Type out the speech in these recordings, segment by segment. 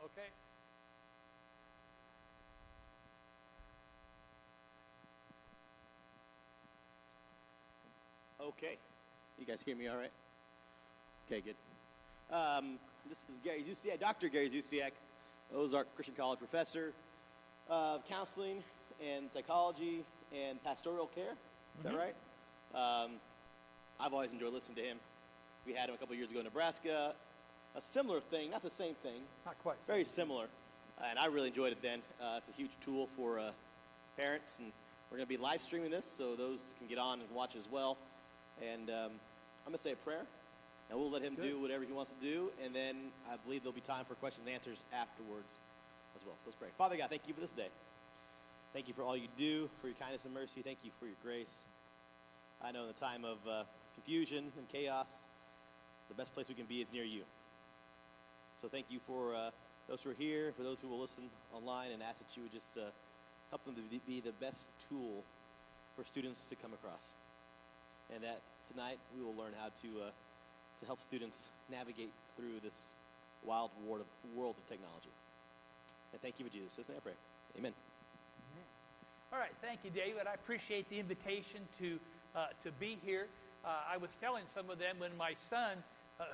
Okay. Okay. You guys hear me all right? Okay, good. This is Gary Zustiak, Dr. Gary Zustiak, Ozark Christian College professor of counseling and psychology and pastoral care. Is that right? I've always enjoyed listening to him. We had him a couple years ago in Nebraska. A similar thing, not the same thing. Not quite. Very similar. And I really enjoyed it then. It's a huge tool for parents, and we're going to be live streaming this, so those can get on and watch it as well. And I'm going to say a prayer, and we'll let him do whatever he wants to do, and then I believe there'll be time for questions and answers afterwards as well. So let's pray. Father God, thank you for this day. Thank you for all you do, for your kindness and mercy. Thank you for your grace. I know in the time of confusion and chaos, the best place we can be is near you. So thank you for those who are here, for those who will listen online, and ask that you would just help them to be the best tool for students to come across. And that tonight we will learn how to help students navigate through this wild world of technology. And thank you for Jesus. This name I pray. Amen. All right, thank you, David. I appreciate the invitation to be here. I was telling some of them when my son,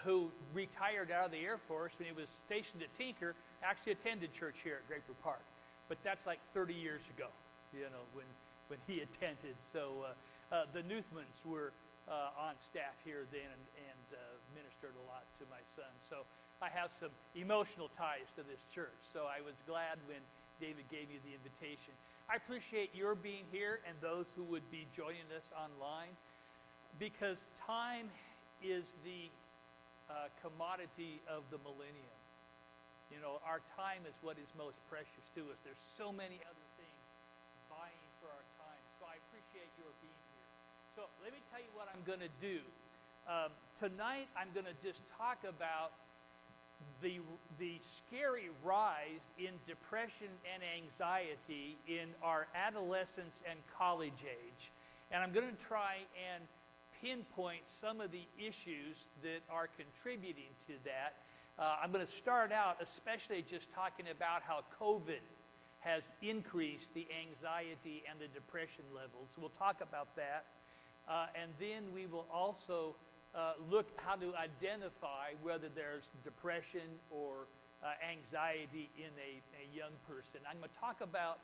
who retired out of the Air Force when he was stationed at Tinker, actually attended church here at Draper Park. But that's like 30 years ago, when he attended. So the Newthmans were on staff here then and ministered a lot to my son. So I have some emotional ties to this church. So I was glad when David gave you the invitation. I appreciate your being here and those who would be joining us online, because time is the commodity of the millennium. You know, our time is what is most precious to us. There's so many other things vying for our time. So I appreciate your being here. So let me tell you what I'm going to do. Tonight I'm going to just talk about the scary rise in depression and anxiety in our adolescence and college age. And I'm going to try and pinpoint some of the issues that are contributing to that. I'm going to start out especially just talking about how COVID has increased the anxiety and the depression levels. We'll talk about that. And then we will also look how to identify whether there's depression or anxiety in a young person. I'm going to talk about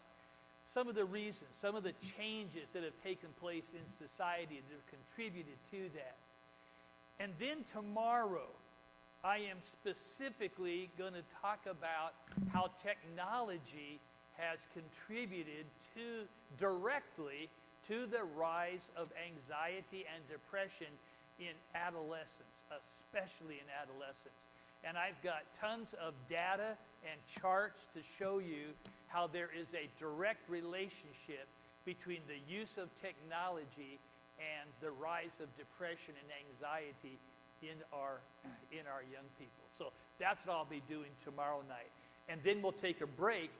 some of the reasons, some of the changes that have taken place in society that have contributed to that. And then tomorrow, I am specifically going to talk about how technology has contributed directly to the rise of anxiety and depression in adolescence, especially in adolescence. And I've got tons of data and charts to show you how there is a direct relationship between the use of technology and the rise of depression and anxiety in our young people. So that's what I'll be doing tomorrow night. And then we'll take a break,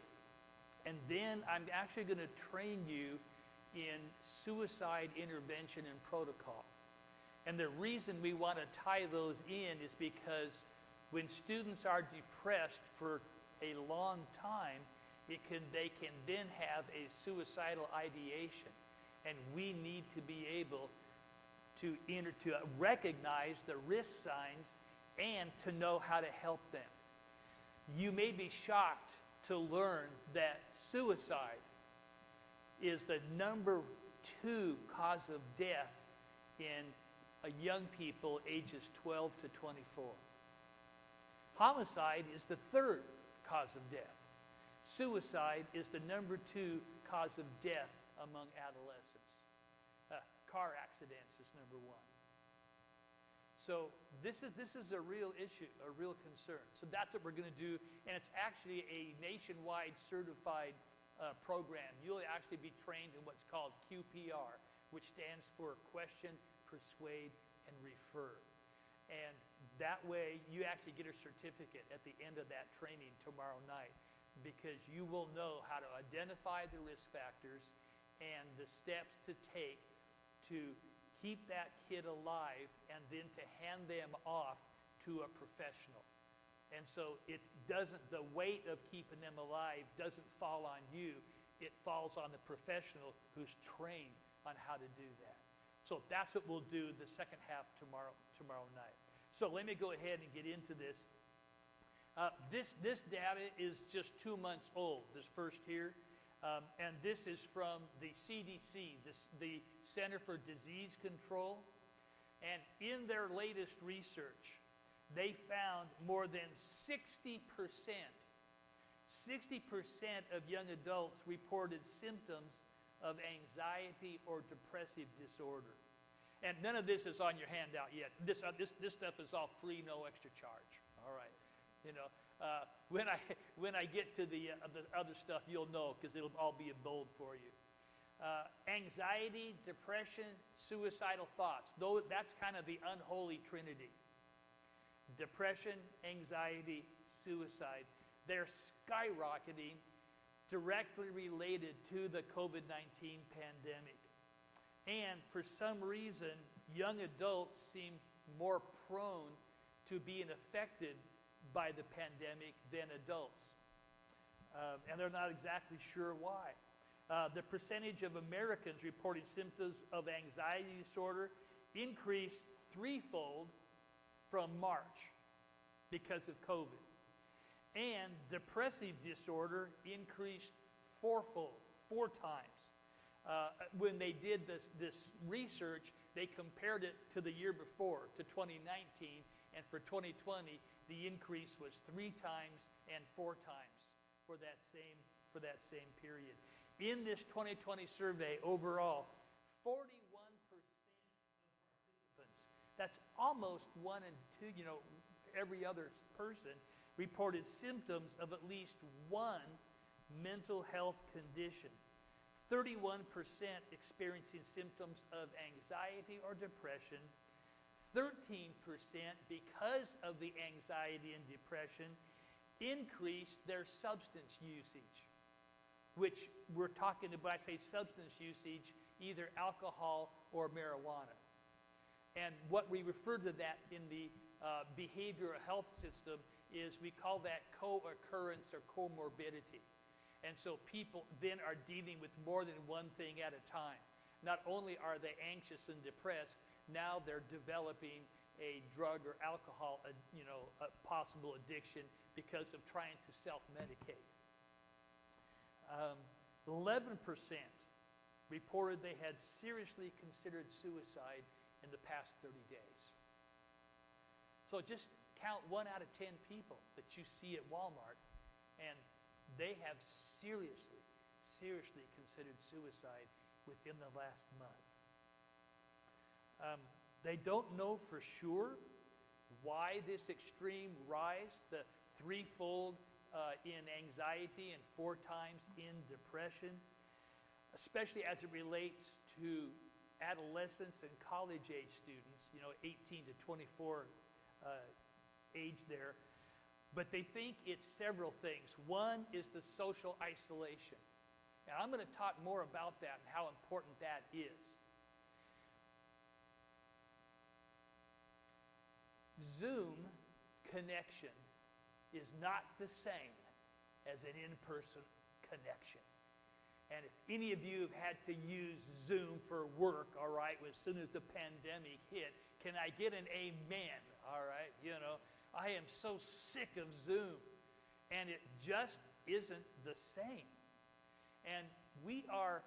and then I'm actually going to train you in suicide intervention and protocol. And the reason we want to tie those in is because when students are depressed for a long time, they can then have a suicidal ideation. And we need to be able to recognize the risk signs and to know how to help them. You may be shocked to learn that suicide is the number 2 cause of death in young people ages 12 to 24. Homicide is the 3rd cause of death. Suicide is the number 2 cause of death among adolescents. Car accidents is number 1. So this is a real issue, a real concern. So that's what we're going to do, and it's actually a nationwide certified program. You'll actually be trained in what's called QPR, which stands for Question, Persuade, and Refer. And that way, you actually get a certificate at the end of that training tomorrow night, because you will know how to identify the risk factors and the steps to take to keep that kid alive, and then to hand them off to a professional. And so the weight of keeping them alive doesn't fall on you. It falls on the professional who's trained on how to do that. So that's what we'll do the second half tomorrow night. So let me go ahead and get into this. This data is just 2 months old, this first here. And this is from the CDC, the Center for Disease Control. And in their latest research, they found more than 60% of young adults reported symptoms of anxiety or depressive disorder. And none of this is on your handout yet. This stuff is all free, no extra charge. All right, you know, when I get to the other stuff, you'll know because it'll all be in bold for you. Anxiety, depression, suicidal thoughts. Though that's kind of the unholy trinity. Depression, anxiety, suicide. They're skyrocketing, directly related to the COVID-19 pandemic. And for some reason, young adults seem more prone to being affected by the pandemic than adults. And they're not exactly sure why. The percentage of Americans reporting symptoms of anxiety disorder increased threefold from March because of COVID. And depressive disorder increased fourfold, 4 times. When they did this research, they compared it to the year before, to 2019, and for 2020, the increase was 3 times and 4 times for that same period. In this 2020 survey, overall, 41% of participants, that's almost 1 in 2, every other person, reported symptoms of at least one mental health condition. 31% experiencing symptoms of anxiety or depression. 13%, because of the anxiety and depression, increased their substance usage, which we're talking about, I say substance usage, either alcohol or marijuana. And what we refer to that in the behavioral health system is we call that co-occurrence or comorbidity. And so people then are dealing with more than one thing at a time. Not only are they anxious and depressed, now they're developing a drug or alcohol, a possible addiction because of trying to self-medicate. 11% reported they had seriously considered suicide in the past 30 days. So just count 1 out of 10 people that you see at Walmart, and they have seriously considered suicide within the last month. They don't know for sure why this extreme rise, the threefold in anxiety and 4 times in depression, especially as it relates to adolescents and college-age students, 18 to 24 age there. But they think it's several things. One is the social isolation. And I'm going to talk more about that and how important that is. Zoom connection is not the same as an in-person connection. And if any of you have had to use Zoom for work, all right, as soon as the pandemic hit, can I get an amen? All right, I am so sick of Zoom. And it just isn't the same. And we are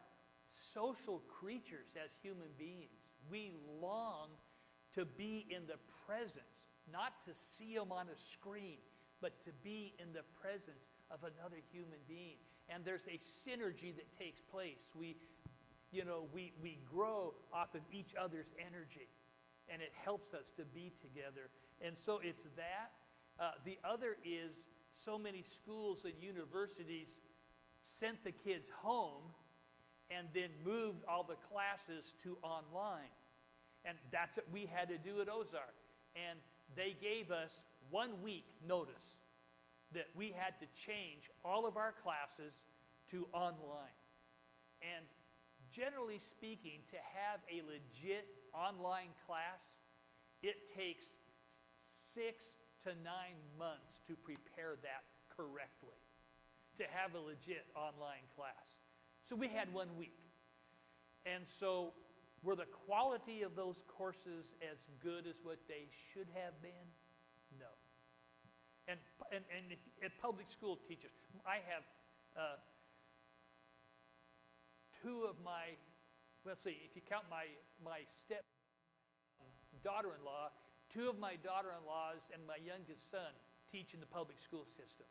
social creatures as human beings. We long to be in the presence, not to see them on a screen, but to be in the presence of another human being. And there's a synergy that takes place. We grow off of each other's energy, and it helps us to be together. And so it's that. The other is so many schools and universities sent the kids home and then moved all the classes to online. And that's what we had to do at Ozark. And they gave us 1 week notice that we had to change all of our classes to online. And generally speaking, to have a legit online class, it takes 6 to 9 months to prepare that correctly, to have a legit online class. So we had 1 week. And so were the quality of those courses as good as what they should have been? No. And public school teachers, I have two of my, let's see, if you count my step daughter-in-law, two of my daughter-in-laws and my youngest son teach in the public school system.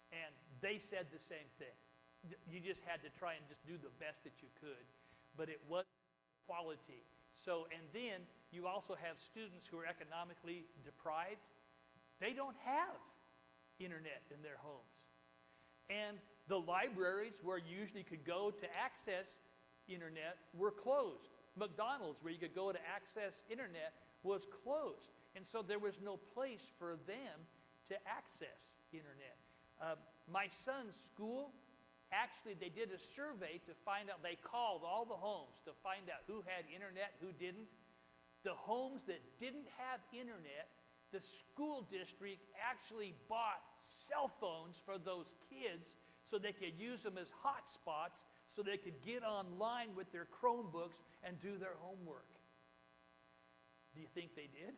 And they said the same thing. You just had to try and just do the best that you could, but it was quality. So, and then you also have students who are economically deprived. They don't have internet in their homes. And the libraries where you usually could go to access internet were closed. McDonald's, where you could go to access internet, was closed. And so there was no place for them to access internet. My son's school, actually, they did a survey to find out, they called all the homes to find out who had internet, who didn't. The homes that didn't have internet, the school district actually bought cell phones for those kids so they could use them as hotspots so they could get online with their Chromebooks and do their homework. Do you think they did?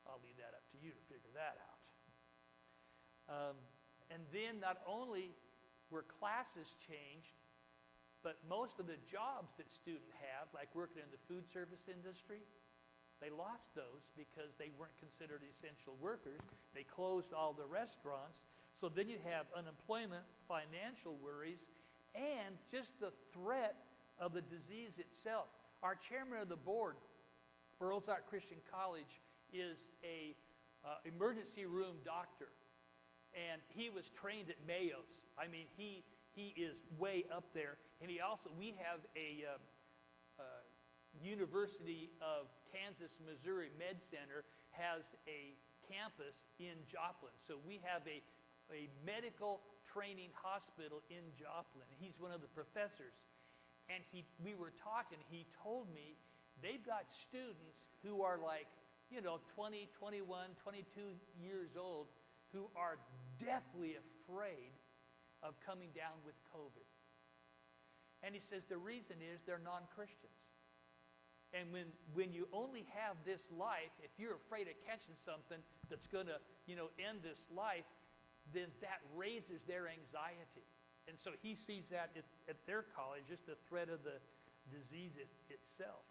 I'll leave that up to you to figure that out. And then not only were classes changed, but most of the jobs that students have, like working in the food service industry, they lost those because they weren't considered essential workers. They closed all the restaurants. So then you have unemployment, financial worries, and just the threat of the disease itself. Our chairman of the board for Ozark Christian College is a emergency room doctor. And he was trained at Mayo's. I mean, he is way up there. And he also, we have a University of Kansas, Missouri Med Center has a campus in Joplin. So we have a medical training hospital in Joplin. He's one of the professors. And we were talking, he told me they've got students who are like, 20, 21, 22 years old who are deathly afraid of coming down with COVID. And he says the reason is they're non-Christians. And when you only have this life, if you're afraid of catching something that's going to, end this life, then that raises their anxiety. And so he sees that at their college, just the threat of the disease itself.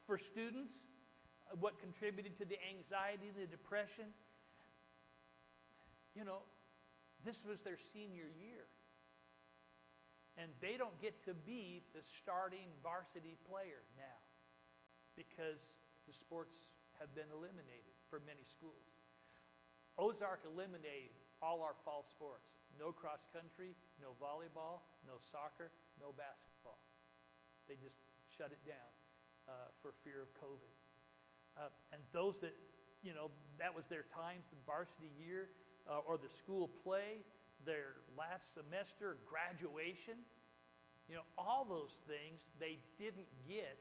For students, what contributed to the anxiety, the depression? This was their senior year. And they don't get to be the starting varsity player now because the sports have been eliminated for many schools. Ozark eliminated all our fall sports. No cross country, no volleyball, no soccer, no basketball. They just shut it down for fear of COVID. And those that, that was their time, the varsity year, or the school play, their last semester, graduation, all those things they didn't get.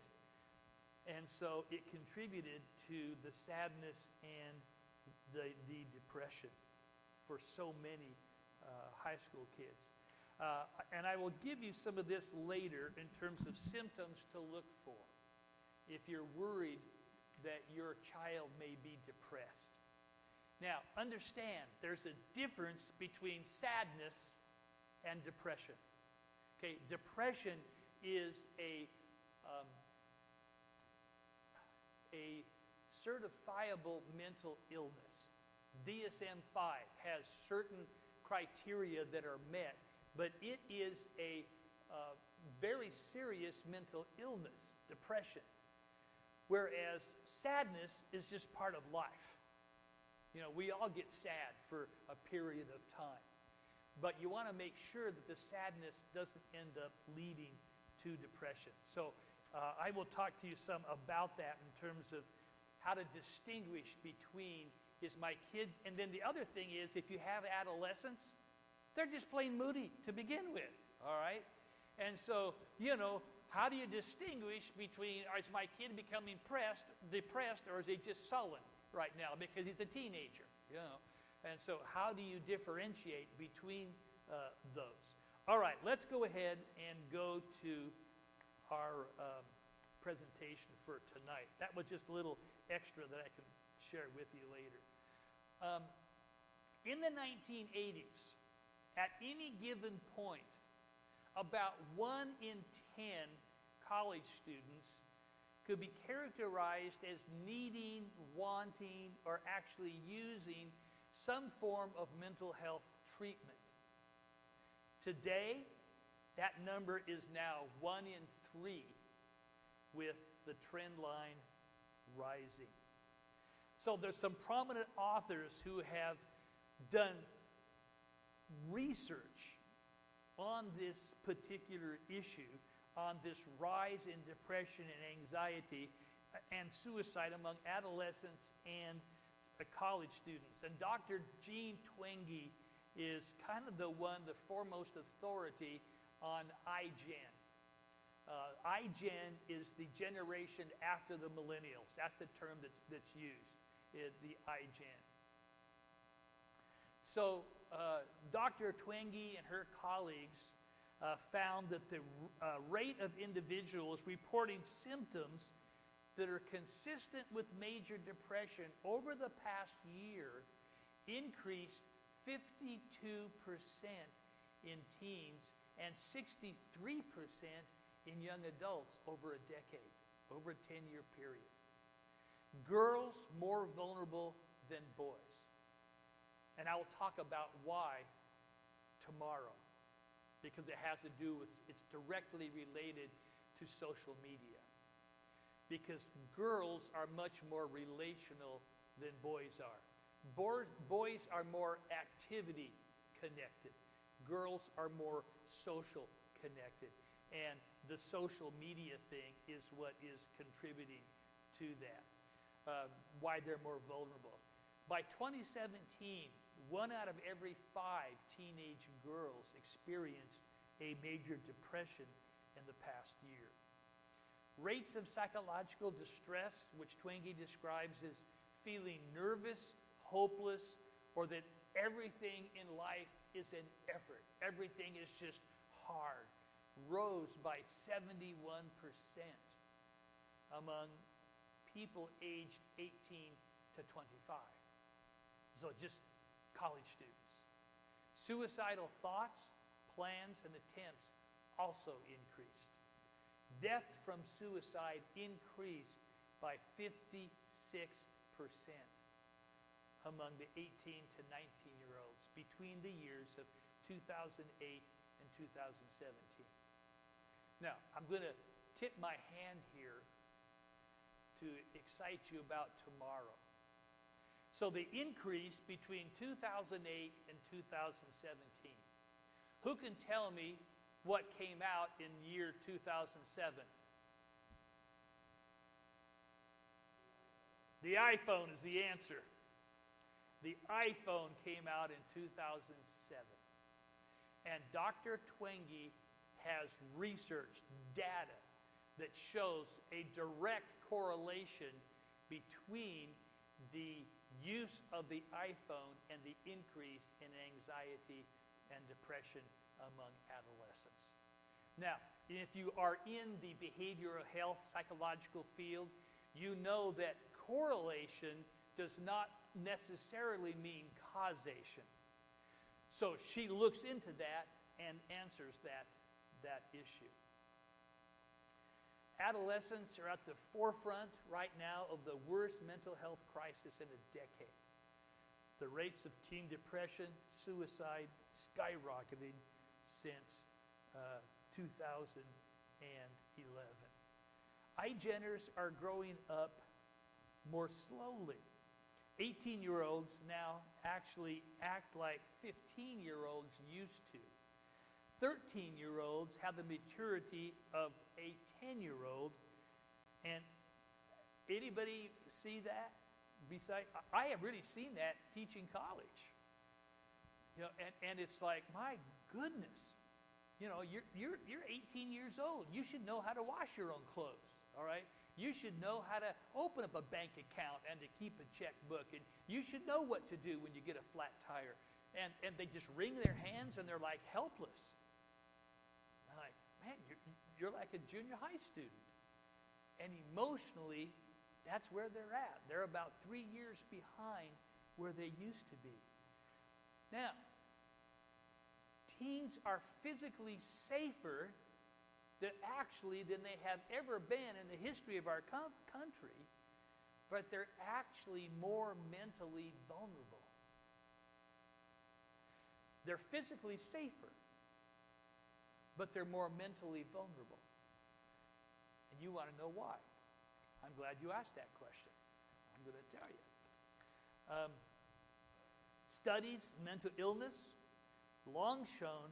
And so it contributed to the sadness and the depression for so many high school kids. And I will give you some of this later in terms of symptoms to look for if you're worried that your child may be depressed. Now, understand, there's a difference between sadness and depression. Okay, depression is a certifiable mental illness. DSM-5 has certain criteria that are met, but it is a very serious mental illness, depression. Whereas sadness is just part of life. We all get sad for a period of time. But you want to make sure that the sadness doesn't end up leading to depression. So I will talk to you some about that in terms of how to distinguish between, is my kid, and then the other thing is, if you have adolescents, they're just plain moody to begin with, all right? And so, how do you distinguish between, is my kid becoming depressed, or is he just sullen? right now because he's a teenager, And so how do you differentiate between those? All right, let's go ahead and go to our presentation for tonight. That was just a little extra that I can share with you later. In the 1980s, at any given point, about 1 in 10 college students could be characterized as needing, wanting, or actually using some form of mental health treatment. Today, that number is now 1 in 3, with the trend line rising. So there's some prominent authors who have done research on this particular issue, on this rise in depression and anxiety and suicide among adolescents and college students. And Dr. Jean Twenge is kind of the foremost authority on iGen. iGen is the generation after the millennials. That's the term that's used, the iGen. So Dr. Twenge and her colleagues found that the rate of individuals reporting symptoms that are consistent with major depression over the past year increased 52% in teens and 63% in young adults over a decade, over a 10-year period. Girls more vulnerable than boys. And I will talk about why tomorrow, because it has to do with, it's directly related to social media. Because girls are much more relational than boys are. Boys are more activity connected. Girls are more social connected. And the social media thing is what is contributing to that, why they're more vulnerable. By 2017, 1 out of every 5 teenage girls experienced a major depression in the past year. Rates of psychological distress, which Twenge describes as feeling nervous, hopeless, or that everything in life is an effort, everything is just hard, rose by 71% among people aged 18 to 25. So just college students. Suicidal thoughts, plans, and attempts also increased. Death from suicide increased by 56% among the 18 to 19-year-olds between the years of 2008 and 2017. Now, I'm going to tip my hand here to excite you about tomorrow. So the increase between 2008 and 2017. Who can tell me what came out in year 2007? The iPhone is the answer. The iPhone came out in 2007. And Dr. Twenge has researched data that shows a direct correlation between the use of the iPhone and the increase in anxiety and depression among adolescents. Now, if you are in the behavioral health psychological field, you know that correlation does not necessarily mean causation. So she looks into that and answers that issue. Adolescents are at the forefront right now of the worst mental health crisis in a decade. The rates of teen depression, suicide skyrocketing since 2011. iGeners are growing up more slowly. 18-year-olds now actually act like 15-year-olds used to. 13-year-olds have the maturity of a 10-year-old. And anybody see that? I have really seen that teaching college. You know, and it's like, my goodness, you know, you're 18 years old. You should know how to wash your own clothes, all right? You should know how to open up a bank account and to keep a checkbook. And you should know what to do when you get a flat tire. And they just wring their hands and they're like helpless. I'm like, man, you're like a junior high student. And emotionally, that's where they're at. They're about 3 years behind where they used to be. Now, teens are physically safer than they have ever been in the history of our country, but they're actually more mentally vulnerable. They're physically safer, but they're more mentally vulnerable. And you want to know why. I'm glad you asked that question. I'm going to tell you. Studies in mental illness long shown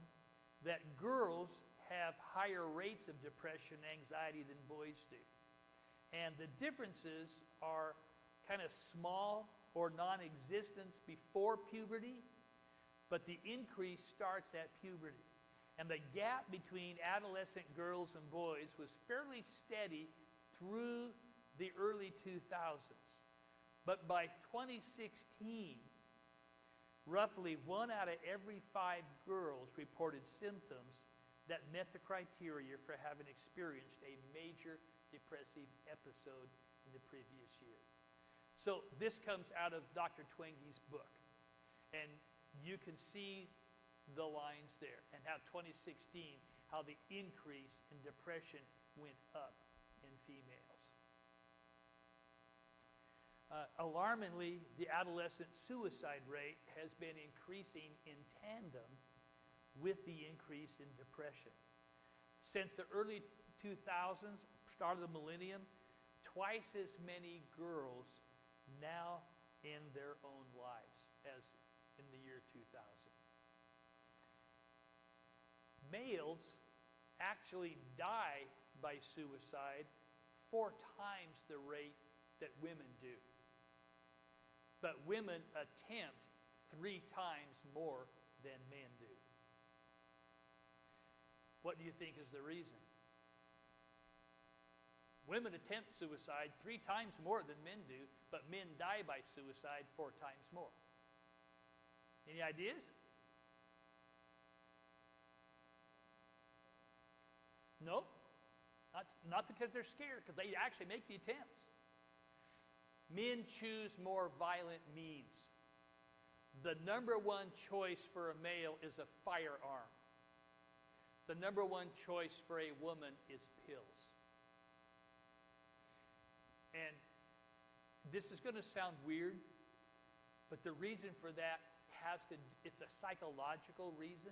that girls have higher rates of depression and anxiety than boys do. And the differences are kind of small or non-existent before puberty, but the increase starts at puberty. And the gap between adolescent girls and boys was fairly steady through the early 2000s. But by 2016, roughly 1 out of every 5 girls reported symptoms that met the criteria for having experienced a major depressive episode in the previous year. So this comes out of Dr. Twenge's book. And you can see the lines there, and how 2016, how the increase in depression went up in females. Alarmingly, the adolescent suicide rate has been increasing in tandem with the increase in depression. Since the early 2000s, start of the millennium, twice as many girls now in their own lives as in the year 2000. Males actually die by suicide 4 times the rate that women do. But women attempt 3 times more than men do. What do you think is the reason? Women attempt suicide 3 times more than men do, but men die by suicide 4 times more. Any ideas? Nope. Not because they're scared, because they actually make the attempts. Men choose more violent means. The number 1 choice for a male is a firearm. The number 1 choice for a woman is pills. And this is going to sound weird, but the reason for that it's a psychological reason.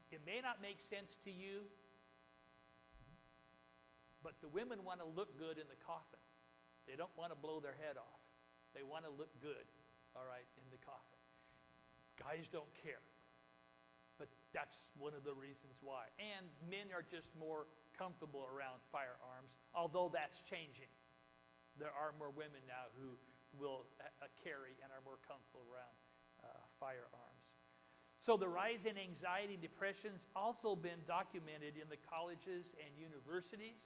It may not make sense to you, but the women want to look good in the coffin. They don't want to blow their head off. They want to look good, all right, in the coffin. Guys don't care. But that's one of the reasons why. And men are just more comfortable around firearms, although that's changing. There are more women now who will carry and are more comfortable around firearms. So the rise in anxiety and depression has also been documented in the colleges and universities.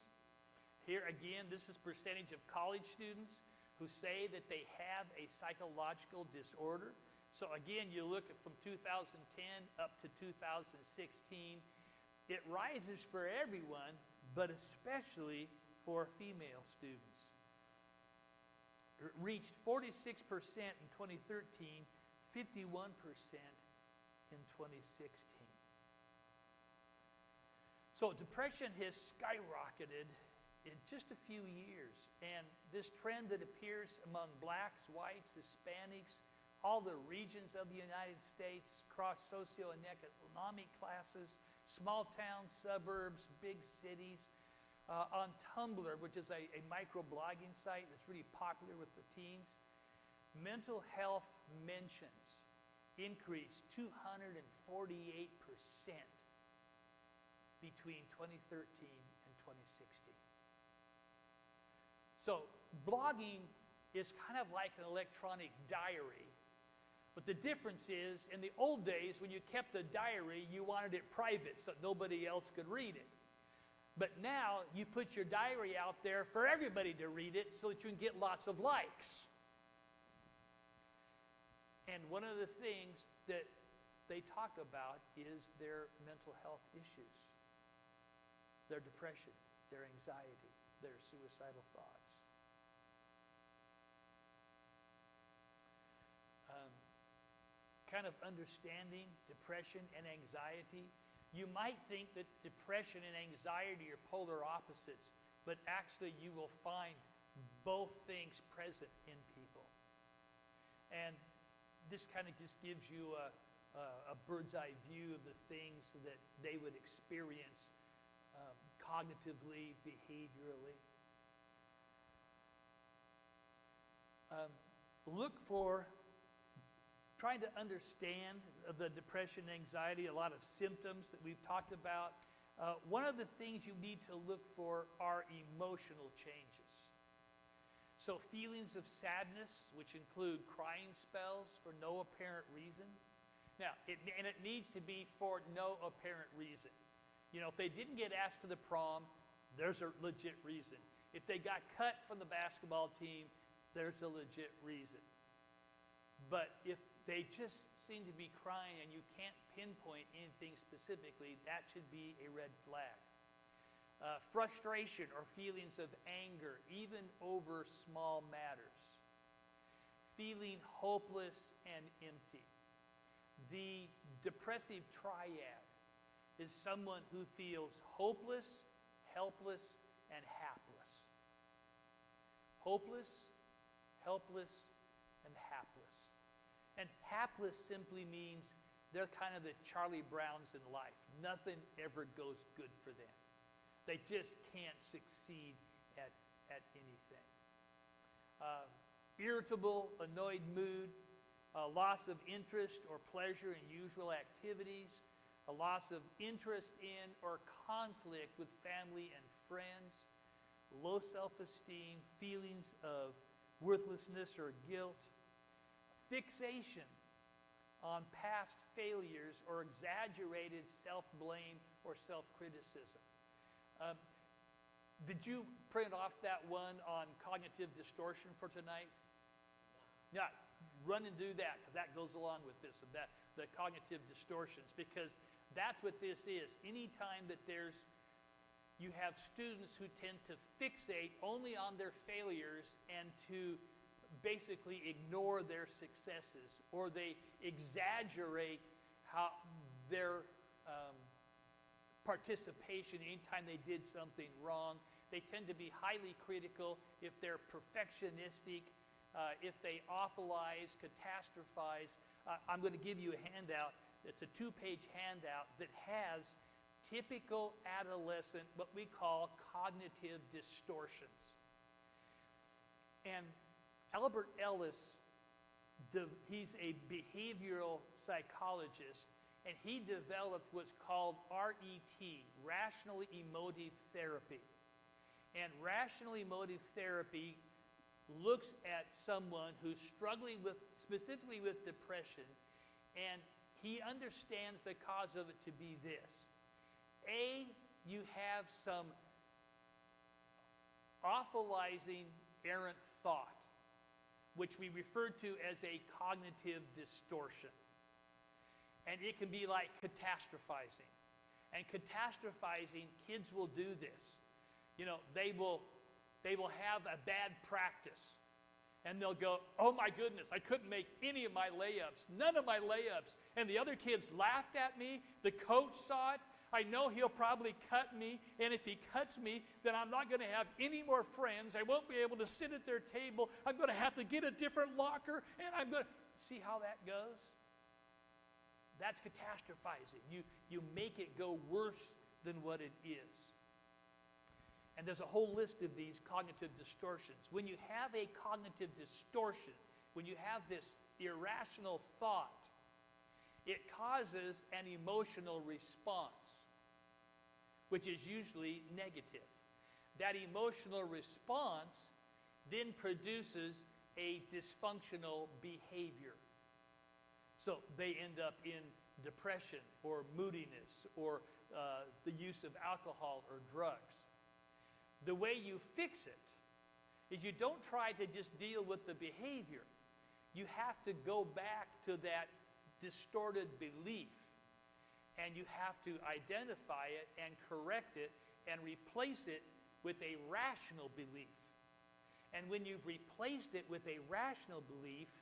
Here again, this is percentage of college students who say that they have a psychological disorder. So again, you look at from 2010 up to 2016, it rises for everyone, but especially for female students. It reached 46% in 2013, 51% in 2016. So depression has skyrocketed in just a few years. And this trend that appears among blacks, whites, Hispanics, all the regions of the United States, across socio and economic classes, small towns, suburbs, big cities, on Tumblr, which is a micro-blogging site that's really popular with the teens, mental health mentions increased 248% between 2013 and 2016. So blogging is kind of like an electronic diary. But the difference is, in the old days, when you kept a diary, you wanted it private so that nobody else could read it. But now you put your diary out there for everybody to read it so that you can get lots of likes. And one of the things that they talk about is their mental health issues, their depression, their anxiety, their suicidal thoughts. Kind of understanding depression and anxiety. You might think that depression and anxiety are polar opposites, but actually you will find both things present in people. And this kind of just gives you a bird's eye view of the things that they would experience cognitively, behaviorally. Look for trying to understand the depression, anxiety, a lot of symptoms that we've talked about. One of the things you need to look for are emotional changes. So feelings of sadness, which include crying spells for no apparent reason. Now, it needs to be for no apparent reason. You know, if they didn't get asked to the prom, there's a legit reason. If they got cut from the basketball team, there's a legit reason. But if they just seem to be crying and you can't pinpoint anything specifically, that should be a red flag. Frustration or feelings of anger, even over small matters. Feeling hopeless and empty. The depressive triad is someone who feels hopeless, helpless, and hapless. Hopeless, helpless, and hapless. And hapless simply means they're kind of the Charlie Browns in life. Nothing ever goes good for them. They just can't succeed at anything. Irritable, annoyed mood, a loss of interest or pleasure in usual activities, a loss of interest in or conflict with family and friends, low self-esteem, feelings of worthlessness or guilt, fixation on past failures or exaggerated self-blame or self-criticism. Did you print off that one on cognitive distortion for tonight? Yeah, run and do that, because that goes along with this, the cognitive distortions, because that's what this is. Anytime that you have students who tend to fixate only on their failures and to basically ignore their successes, or they exaggerate how their participation anytime they did something wrong. They tend to be highly critical. If they're perfectionistic, if they awfulize, catastrophize. I'm going to give you a handout. It's a 2-page handout that has typical adolescent, what we call cognitive distortions. And Albert Ellis, he's a behavioral psychologist, and he developed what's called RET, Rational Emotive Therapy. And Rational Emotive Therapy looks at someone who's struggling specifically with depression, and he understands the cause of it to be this. A, you have some awfulizing errant thought, which we refer to as a cognitive distortion. And it can be like catastrophizing. And catastrophizing, kids will do this. You know, they will have a bad practice. And they'll go, oh my goodness, I couldn't make any of my layups, none of my layups. And the other kids laughed at me. The coach saw it. I know he'll probably cut me, and if he cuts me, then I'm not going to have any more friends. I won't be able to sit at their table. I'm going to have to get a different locker, and I'm going to... See how that goes? That's catastrophizing. You make it go worse than what it is. And there's a whole list of these cognitive distortions. When you have a cognitive distortion, when you have this irrational thought, it causes an emotional response, which is usually negative. That emotional response then produces a dysfunctional behavior. So they end up in depression or moodiness or the use of alcohol or drugs. The way you fix it is you don't try to just deal with the behavior. You have to go back to that distorted belief, and you have to identify it and correct it and replace it with a rational belief. And when you've replaced it with a rational belief,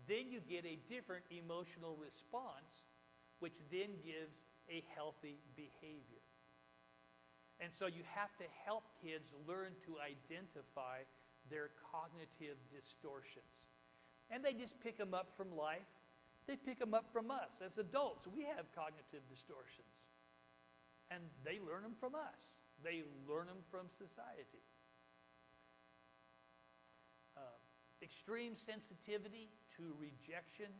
then you get a different emotional response, which then gives a healthy behavior. And so you have to help kids learn to identify their cognitive distortions. And they just pick them up from life. They pick them up from us. As adults, we have cognitive distortions. And they learn them from us. They learn them from society. Extreme sensitivity to rejection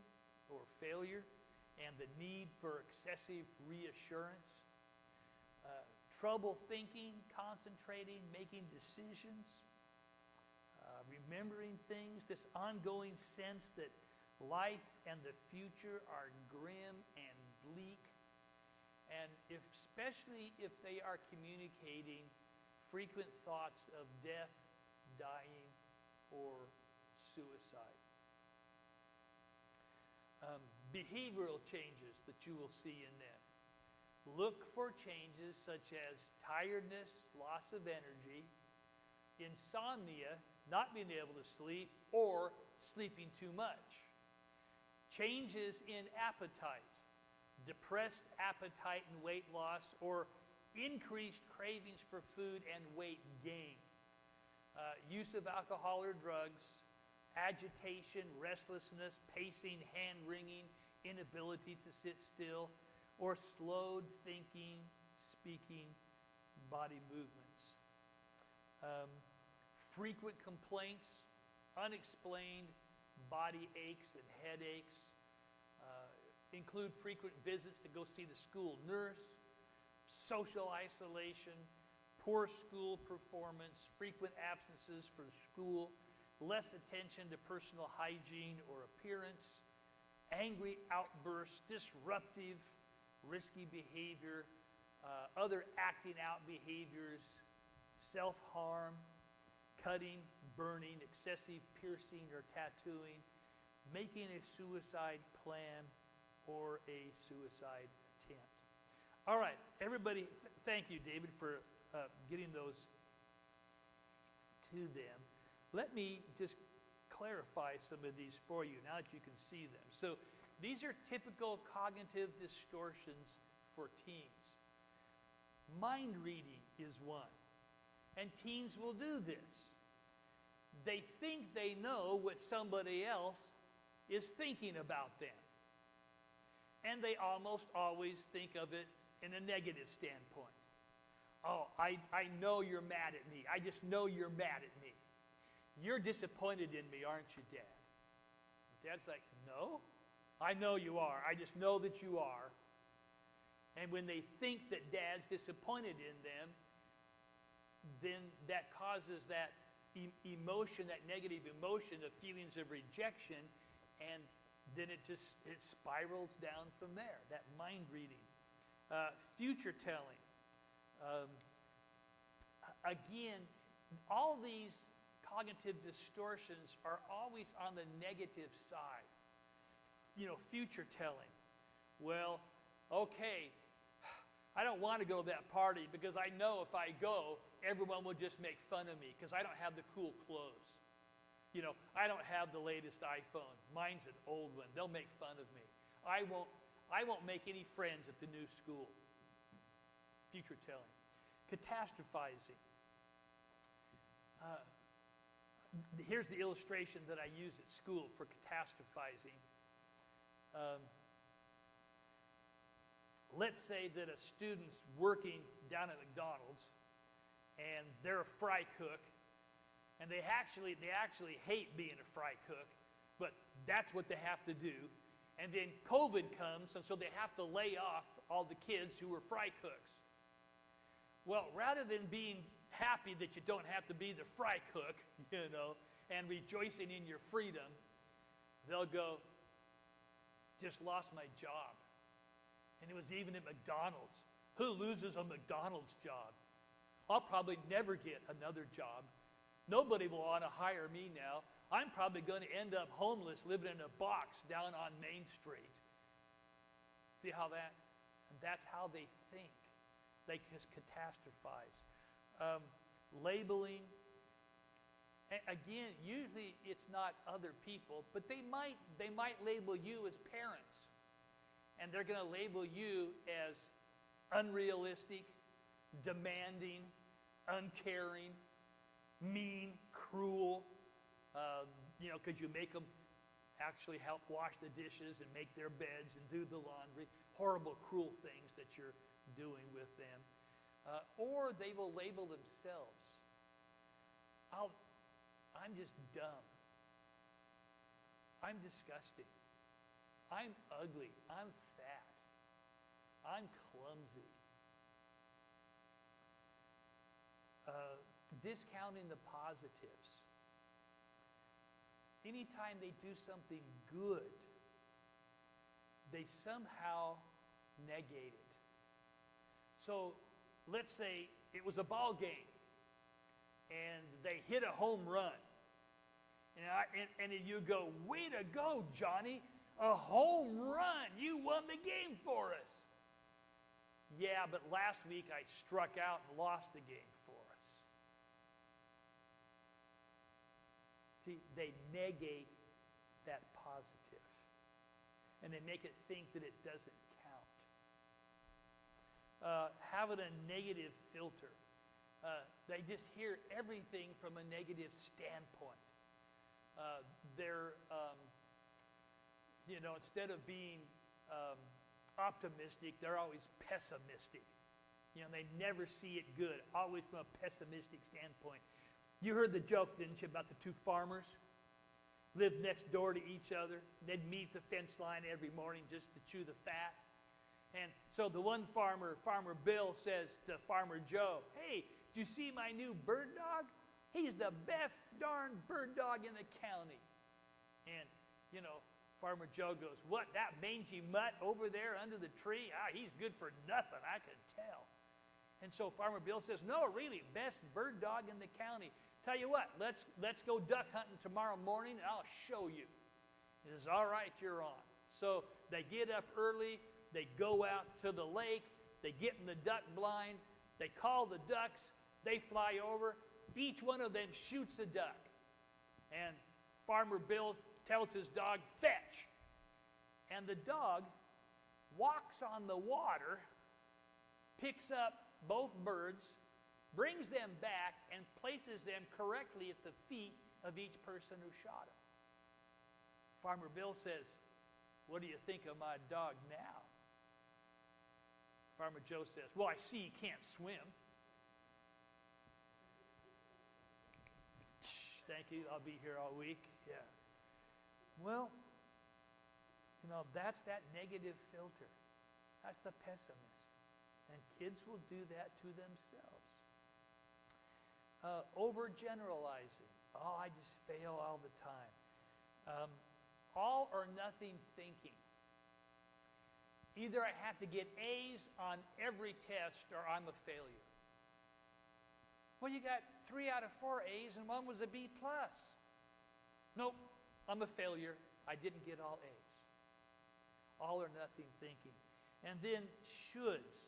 or failure and the need for excessive reassurance. Trouble thinking, concentrating, making decisions, remembering things, this ongoing sense that life and the future are grim and bleak. And especially if they are communicating frequent thoughts of death, dying, or suicide. Behavioral changes that you will see in them. Look for changes such as tiredness, loss of energy, insomnia, not being able to sleep, or sleeping too much. Changes in appetite, depressed appetite and weight loss, or increased cravings for food and weight gain. Use of alcohol or drugs, agitation, restlessness, pacing, hand-wringing, inability to sit still, or slowed thinking, speaking, body movements. Frequent complaints, unexplained body aches and headaches, include frequent visits to go see the school nurse, social isolation, poor school performance, frequent absences from school, less attention to personal hygiene or appearance, angry outbursts, disruptive, risky behavior, other acting out behaviors, self-harm, cutting, burning, excessive piercing or tattooing, making a suicide plan or a suicide attempt. All right, everybody, thank you, David, for getting those to them. Let me just clarify some of these for you now that you can see them. So these are typical cognitive distortions for teens. Mind reading is one, and teens will do this. They think they know what somebody else is thinking about them. And they almost always think of it in a negative standpoint. Oh, I know you're mad at me. I just know you're mad at me. You're disappointed in me, aren't you, Dad? Dad's like, no, I know you are. I just know that you are. And when they think that Dad's disappointed in them, then that causes that emotion, that negative emotion of feelings of rejection, and then it spirals down from there, that mind reading. Future telling. Again, all these cognitive distortions are always on the negative side. You know, future telling. Well, okay, I don't want to go to that party because I know if I go, everyone will just make fun of me because I don't have the cool clothes. You know, I don't have the latest iPhone. Mine's an old one. They'll make fun of me. I won't make any friends at the new school. Future telling. Catastrophizing. Here's the illustration that I use at school for catastrophizing. Let's say that a student's working down at McDonald's and they're a fry cook, and they actually hate being a fry cook, but that's what they have to do. And then COVID comes, and so they have to lay off all the kids who were fry cooks. Well, rather than being happy that you don't have to be the fry cook, you know, and rejoicing in your freedom, they'll go, just lost my job. And it was even at McDonald's. Who loses a McDonald's job? I'll probably never get another job. Nobody will want to hire me now. I'm probably going to end up homeless, living in a box down on Main Street. See how that's how they think. They just catastrophize. Labeling. Again, usually it's not other people, but they might label you as parents. And they're going to label you as unrealistic, demanding, uncaring, mean, cruel, because you make them actually help wash the dishes and make their beds and do the laundry, horrible, cruel things that you're doing with them. Or they will label themselves. I'm just dumb. I'm disgusting. I'm ugly. I'm fat. I'm clumsy. Discounting the positives. Anytime they do something good, they somehow negate it. So let's say it was a ball game and they hit a home run. And you go, way to go, Johnny, a home run. You won the game for us. Yeah, but last week I struck out and lost the game for us. See, they negate that positive. And they make it think that it doesn't count. Having a negative filter. They just hear everything from a negative standpoint. They're, instead of being optimistic, they're always pessimistic. They never see it good, always from a pessimistic standpoint. You heard the joke, didn't you, about the two farmers? Lived next door to each other. They'd meet at the fence line every morning just to chew the fat. And so the one farmer, Farmer Bill, says to Farmer Joe, "Hey, did you see my new bird dog? He's the best darn bird dog in the county." And, Farmer Joe goes, "What, that mangy mutt over there under the tree? He's good for nothing, I can tell." And so Farmer Bill says, "No, really, best bird dog in the county. Tell you what, let's go duck hunting tomorrow morning and I'll show you." He says, "All right, you're on." So they get up early, they go out to the lake, they get in the duck blind, they call the ducks, they fly over, each one of them shoots a duck. And Farmer Bill tells his dog, "Fetch." And the dog walks on the water, picks up both birds, brings them back, and places them correctly at the feet of each person who shot him. Farmer Bill says, "What do you think of my dog now?" Farmer Joe says, "Well, I see he can't swim." "Thank you, I'll be here all week." Yeah. Well, that's that negative filter. That's the pessimist. And kids will do that to themselves. Overgeneralizing. "Oh, I just fail all the time." All or nothing thinking. Either I have to get A's on every test or I'm a failure. "Well, you got 3 out of 4 A's and one was a B+. "Nope, I'm a failure. I didn't get all A's." All or nothing thinking. And then shoulds.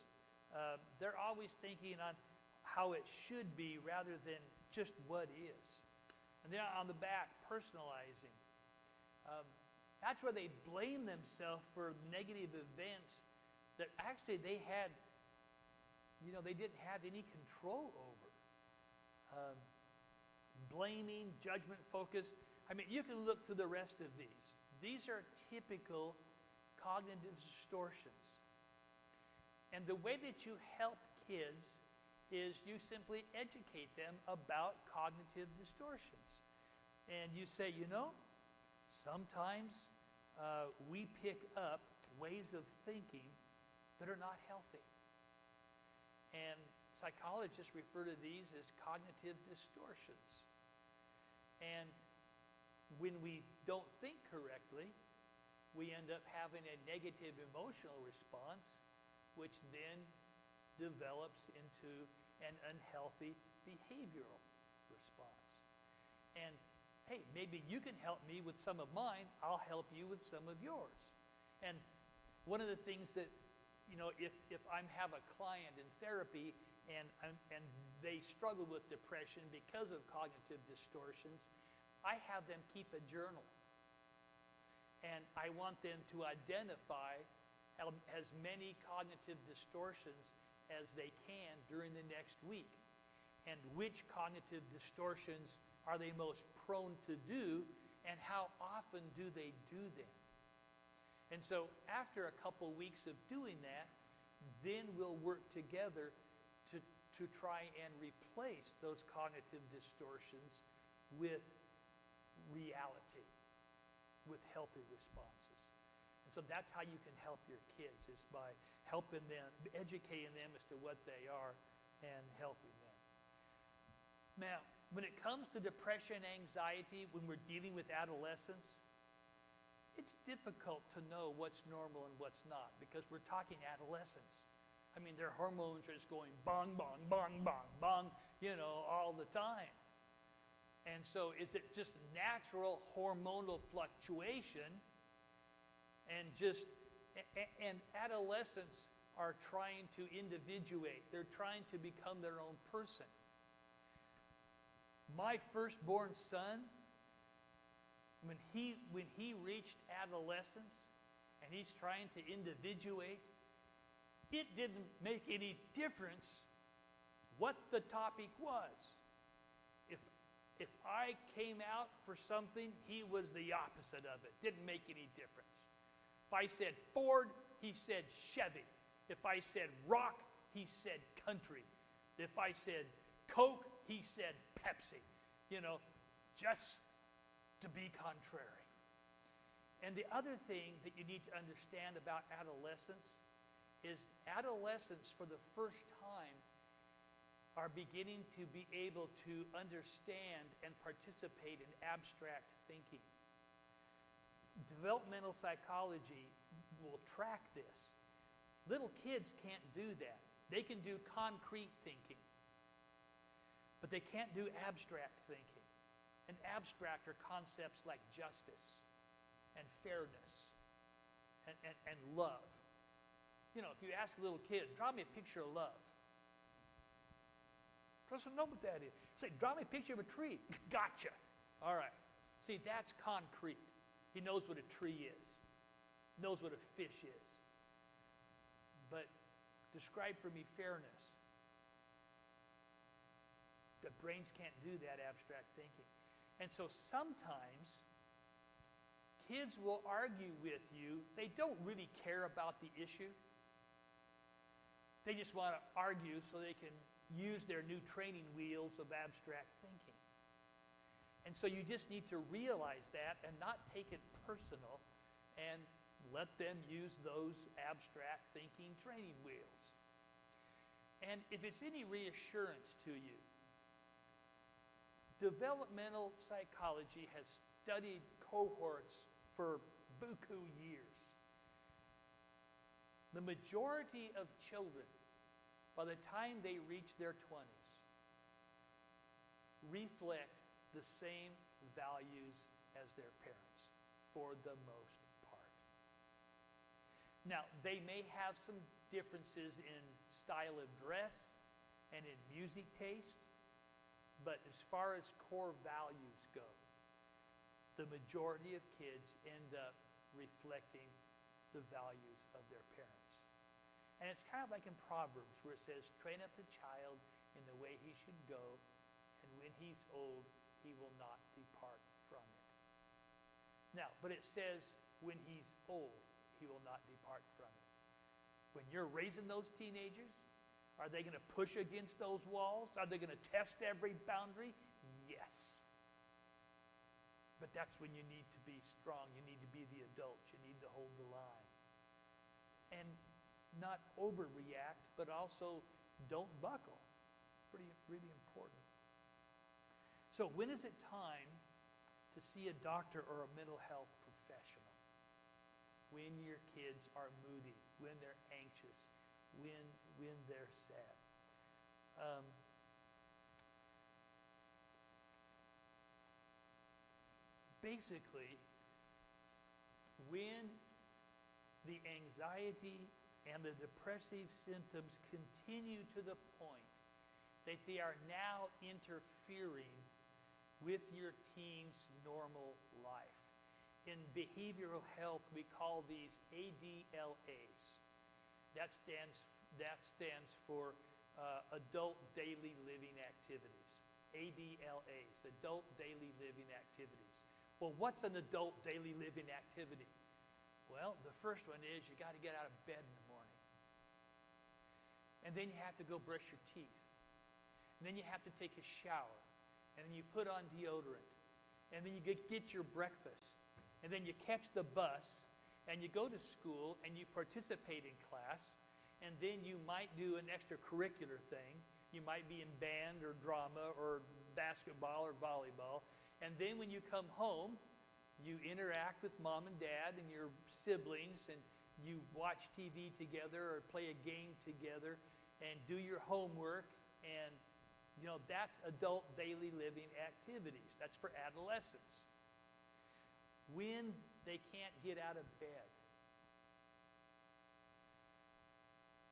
They're always thinking on how it should be rather than just what is. And then on the back, personalizing. That's where they blame themselves for negative events that actually they had, they didn't have any control over. Blaming, judgment focus. You can look through the rest of these. These are typical cognitive distortions. And the way that you help kids is you simply educate them about cognitive distortions. And you say, sometimes we pick up ways of thinking that are not healthy. And psychologists refer to these as cognitive distortions. And when we don't think correctly, we end up having a negative emotional response, which then develops into an unhealthy behavioral response. And hey, maybe you can help me with some of mine, I'll help you with some of yours. And one of the things that, if I have a client in therapy and they struggle with depression because of cognitive distortions, I have them keep a journal. And I want them to identify as many cognitive distortions as they can during the next week. And which cognitive distortions are they most prone to do, and how often do they do them? And so after a couple weeks of doing that, then we'll work together to try and replace those cognitive distortions with reality, with healthy responses. And so that's how you can help your kids, is by helping them, educating them as to what they are and helping them. Now, when it comes to depression and anxiety, when we're dealing with adolescents, it's difficult to know what's normal and what's not, because we're talking adolescents. I mean, their hormones are just going bong, bong, bong, bong, bong, all the time. And so is it just natural hormonal fluctuation? And adolescents are trying to individuate. They're trying to become their own person. My firstborn son, when he reached adolescence and he's trying to individuate, it didn't make any difference what the topic was. If I came out for something, he was the opposite of it. Didn't make any difference. If I said Ford, he said Chevy. If I said rock, he said country. If I said Coke, he said Pepsi. Just to be contrary. And the other thing that you need to understand about adolescence is adolescents, for the first time, are beginning to be able to understand and participate in abstract thinking. Developmental psychology will track this. Little kids can't do that. They can do concrete thinking, but they can't do abstract thinking. And abstract are concepts like justice and fairness and love. If you ask a little kid, draw me a picture of love. Doesn't know what that is. Say, draw me a picture of a tree. Gotcha. All right. See, that's concrete. He knows what a tree is. Knows what a fish is. But describe for me fairness. The brains can't do that abstract thinking. And so sometimes kids will argue with you. They don't really care about the issue. They just want to argue so they can use their new training wheels of abstract thinking. And so you just need to realize that and not take it personal, and let them use those abstract thinking training wheels. And if it's any reassurance to you, developmental psychology has studied cohorts for buku years. The majority of children, by the time they reach their 20s, reflect the same values as their parents, for the most part. Now, they may have some differences in style of dress and in music taste, but as far as core values go, the majority of kids end up reflecting the values of their parents. And it's kind of like in Proverbs, where it says, train up the child in the way he should go, and when he's old, he will not depart from it. Now, but it says, when he's old, he will not depart from it. When you're raising those teenagers, are they going to push against those walls? Are they going to test every boundary? Yes. But that's when you need to be strong. You need to be the adult. You need to hold the line. And not overreact, but also don't buckle. Really important. So when is it time to see a doctor or a mental health professional? When your kids are moody, when they're anxious, when when they're sad. Basically, when the anxiety and the depressive symptoms continue to the point that they are now interfering with your teen's normal life. In behavioral health, we call these ADLAs. That stands for Adult Daily Living Activities. ADLAs, Adult Daily Living Activities. Well, what's an adult daily living activity? Well, the first one is you got to get out of bed in the morning. And then you have to go brush your teeth. And then you have to take a shower. And then you put on deodorant. And then you get your breakfast. And then you catch the bus. And you go to school and you participate in class. And then you might do an extracurricular thing. You might be in band or drama or basketball or volleyball. And then when you come home, you interact with mom and dad and your siblings, and you watch TV together or play a game together and do your homework. And, you know, that's adult daily living activities. That's for adolescents. When they can't get out of bed,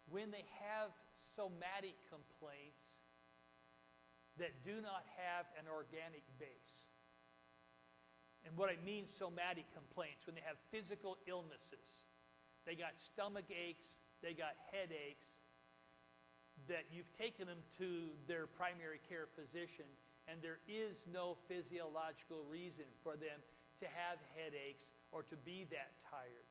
when they have somatic complaints that do not have an organic base. And what I mean somatic complaints, when they have physical illnesses, they got stomach aches, they got headaches, that you've taken them to their primary care physician, and there is no physiological reason for them to have headaches or to be that tired.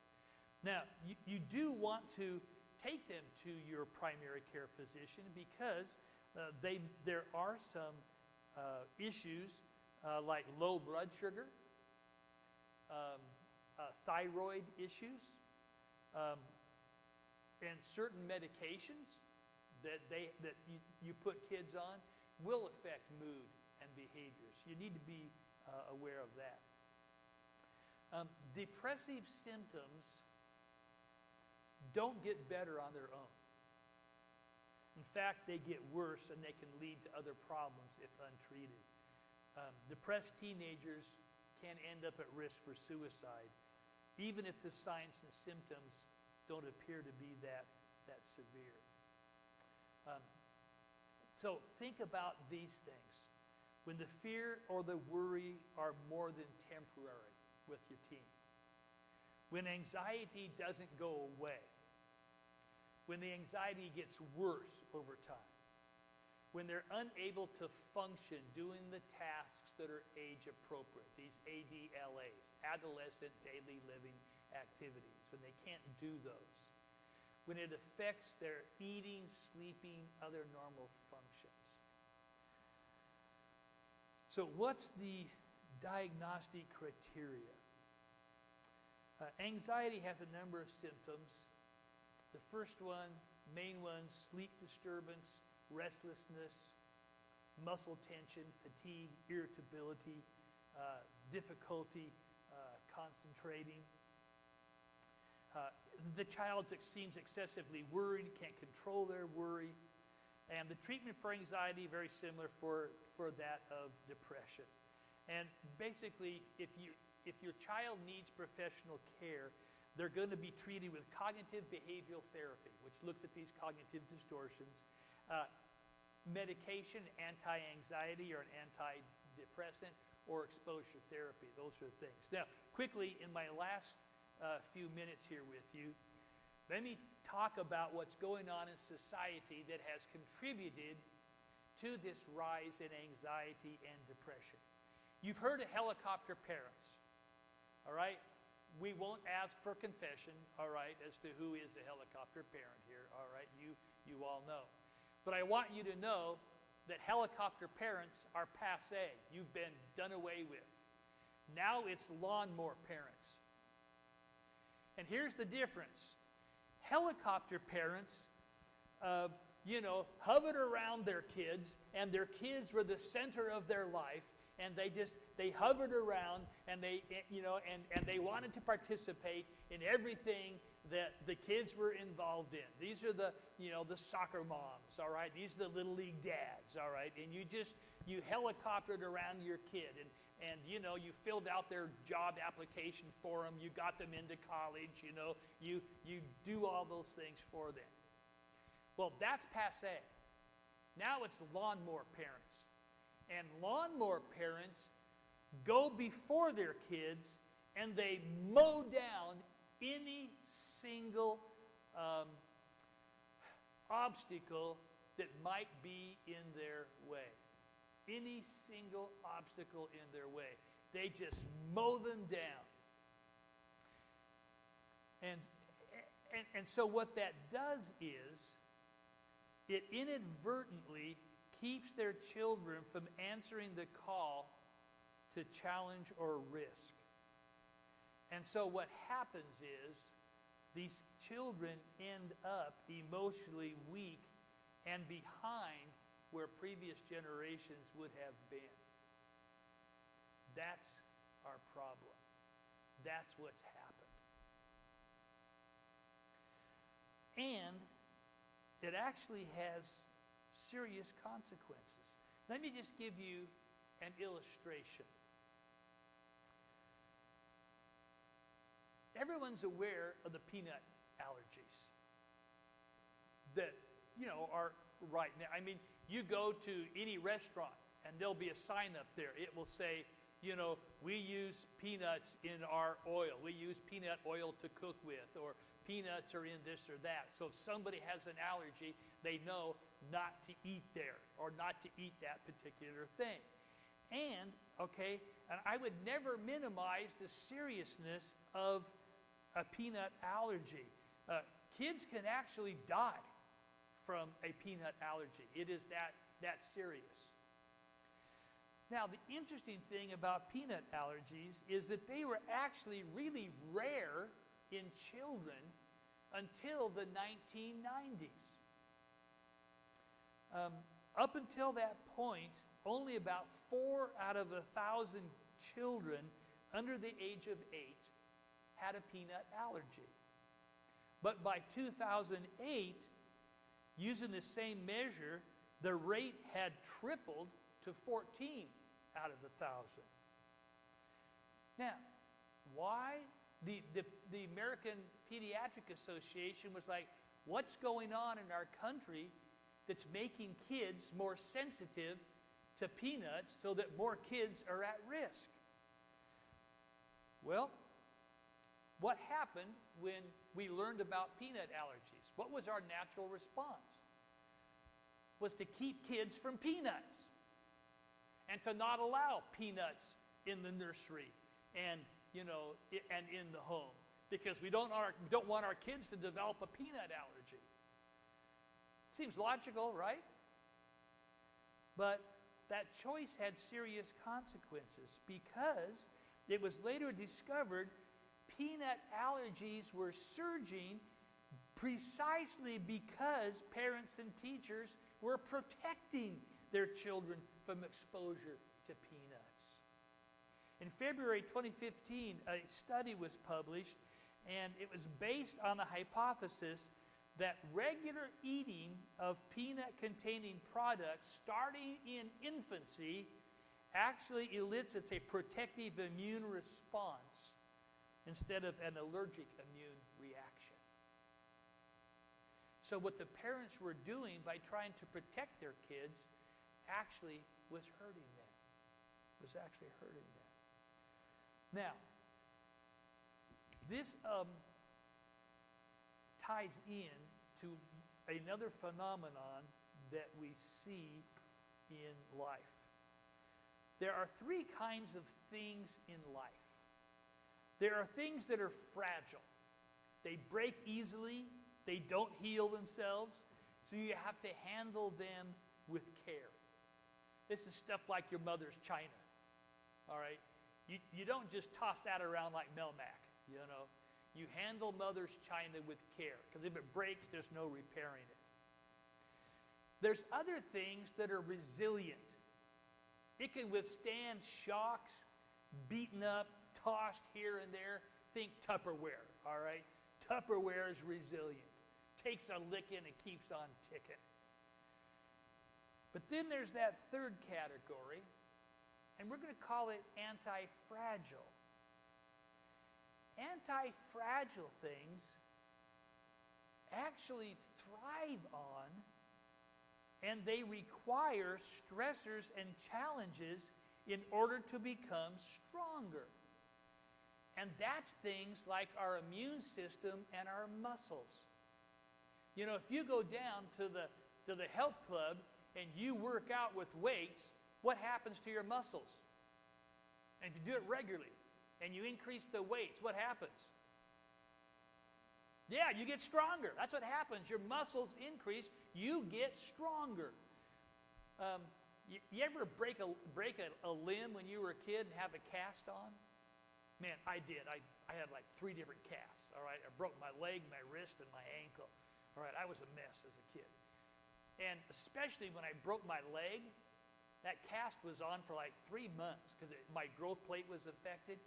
Now, you do want to take them to your primary care physician because there are some issues like low blood sugar, thyroid issues, and certain medications that you put kids on will affect mood and behaviors. You need to be aware of that. Depressive symptoms don't get better on their own. In fact, they get worse and they can lead to other problems if untreated. Depressed teenagers can end up at risk for suicide, even if the signs and symptoms don't appear to be that severe. So think about these things. When the fear or the worry are more than temporary with your teen. When anxiety doesn't go away. When the anxiety gets worse over time. When they're unable to function doing the tasks that are age appropriate, these ADLAs, adolescent daily living activities, when they can't do those. When it affects their eating, sleeping, other normal functions. So what's the diagnostic criteria? Anxiety has a number of symptoms. The first one, main ones, sleep disturbance, restlessness, muscle tension, fatigue, irritability, difficulty concentrating. The child seems excessively worried, can't control their worry. And the treatment for anxiety, very similar for that of depression. And basically, if your child needs professional care, they're going to be treated with cognitive behavioral therapy, which looks at these cognitive distortions. Medication, anti-anxiety or an antidepressant, or exposure therapy. Those are the things. Now, quickly, in my last few minutes here with you, let me talk about what's going on in society that has contributed to this rise in anxiety and depression. You've heard of helicopter parents, all right? We won't ask for confession, all right, as to who is a helicopter parent here, all right? You all know. But I want you to know that helicopter parents are passé. You've been done away with. Now it's lawnmower parents. And here's the difference. Helicopter parents, hovered around their kids, and their kids were the center of their life, and they hovered around, and they wanted to participate in everything that the kids were involved in. These are the soccer moms, all right? These are the Little League dads, all right? And you helicoptered around your kid, and you filled out their job application for them, you got them into college, you do all those things for them. Well, that's passé. Now it's lawnmower parents. And lawnmower parents go before their kids and they mow down any single obstacle that might be in their way. Any single obstacle in their way. They just mow them down. And so what that does is it inadvertently keeps their children from answering the call to challenge or risk. And so what happens is these children end up emotionally weak and behind where previous generations would have been. That's our problem. That's what's happened. And it actually has serious consequences. Let me just give you an illustration. Everyone's aware of the peanut allergies that, are right now. I mean, you go to any restaurant and there'll be a sign up there. It will say, we use peanuts in our oil. We use peanut oil to cook with, or peanuts are in this or that. So if somebody has an allergy, they know not to eat there or not to eat that particular thing. And I would never minimize the seriousness of a peanut allergy. Kids can actually die from a peanut allergy. It is that serious. Now, the interesting thing about peanut allergies is that they were actually really rare in children until the 1990s. Up until that point, only about 4 out of 1,000 children under the age of 8 had a peanut allergy. But by 2008, using the same measure, the rate had tripled to 14 out of 1,000. Now, why? The American Pediatric Association was like, what's going on in our country that's making kids more sensitive to peanuts so that more kids are at risk? Well, what happened when we learned about peanut allergies? What was our natural response? Was to keep kids from peanuts and to not allow peanuts in the nursery and and in the home, because we don't want our kids to develop a peanut allergy. Seems logical, right? But that choice had serious consequences, because it was later discovered peanut allergies were surging precisely because parents and teachers were protecting their children from exposure to peanuts. In February 2015, a study was published, and it was based on the hypothesis that regular eating of peanut-containing products starting in infancy actually elicits a protective immune response instead of an allergic immune reaction. So what the parents were doing by trying to protect their kids actually was hurting them. Now, this ties in to another phenomenon that we see in life. There are 3 kinds of things in life. There are things that are fragile. They break easily. They don't heal themselves. So you have to handle them with care. This is stuff like your mother's china. All right? You don't just toss that around like Melmac, You handle mother's china with care, because if it breaks, there's no repairing it. There's other things that are resilient. It can withstand shocks, beaten up, tossed here and there. Think Tupperware, all right? Tupperware is resilient. Takes a licking and keeps on ticking. But then there's that third category, and we're going to call it anti-fragile. Anti-fragile things actually thrive on, and they require stressors and challenges in order to become stronger. And that's things like our immune system and our muscles. You know, if you go down to the health club and you work out with weights, what happens to your muscles? And if you do it regularly and you increase the weights, what happens? Yeah, you get stronger. That's what happens. Your muscles increase, you get stronger. You ever break a limb when you were a kid and have a cast on? Man, I did. I had like 3 different casts, all right? I broke my leg, my wrist, and my ankle. All right, I was a mess as a kid. And especially when I broke my leg, that cast was on for like 3 months because my growth plate was affected.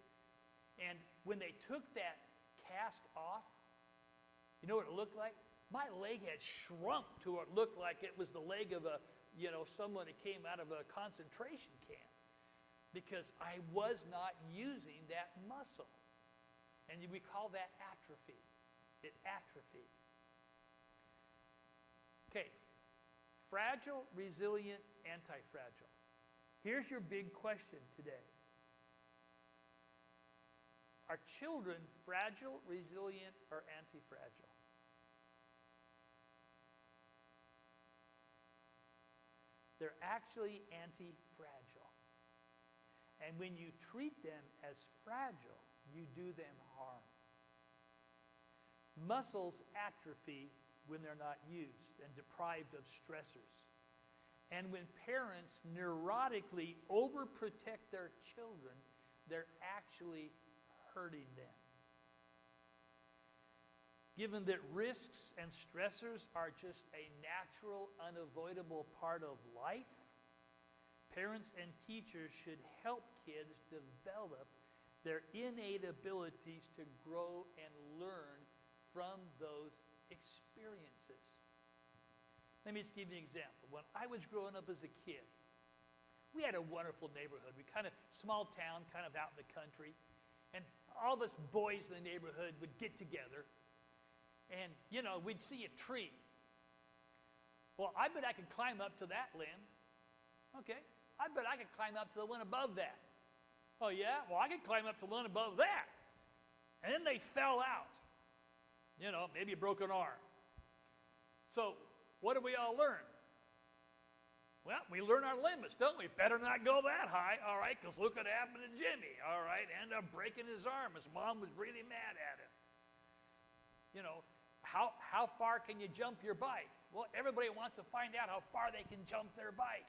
And when they took that cast off, you know what it looked like? My leg had shrunk to what looked like it was the leg of someone that came out of a concentration camp, because I was not using that muscle. And we call that atrophy. It atrophied. Okay, fragile, resilient, anti-fragile. Here's your big question today. Are children fragile, resilient, or anti-fragile? They're actually anti-fragile. And when you treat them as fragile, you do them harm. Muscles atrophy when they're not used and deprived of stressors. And when parents neurotically overprotect their children, they're actually hurting them. Given that risks and stressors are just a natural, unavoidable part of life, parents and teachers should help kids develop their innate abilities to grow and learn from those experiences. Let me just give you an example. When I was growing up as a kid, we had a wonderful neighborhood. We kind of, small town, kind of out in the country. And all of us boys in the neighborhood would get together. And, we'd see a tree. Well, I bet I could climb up to that limb. Okay. I bet I could climb up to the one above that. Oh, yeah? Well, I could climb up to the one above that. And then they fell out. Maybe a broken arm. So, what do we all learn? Well, we learn our limits, don't we? Better not go that high, all right, because look what happened to Jimmy, all right? Ended up breaking his arm. His mom was really mad at him. How far can you jump your bike? Well, everybody wants to find out how far they can jump their bike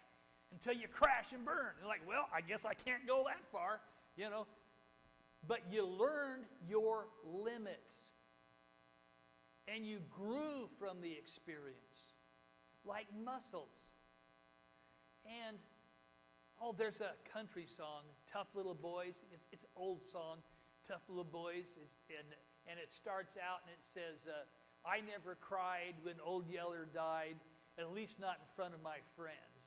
until you crash and burn. You're like, well, I guess I can't go that far, But you learned your limits. And you grew from the experience, like muscles. And, there's a country song, Tough Little Boys. It's an old song, Tough Little Boys. And it starts out and it says, I never cried when Old Yeller died, at least not in front of my friends,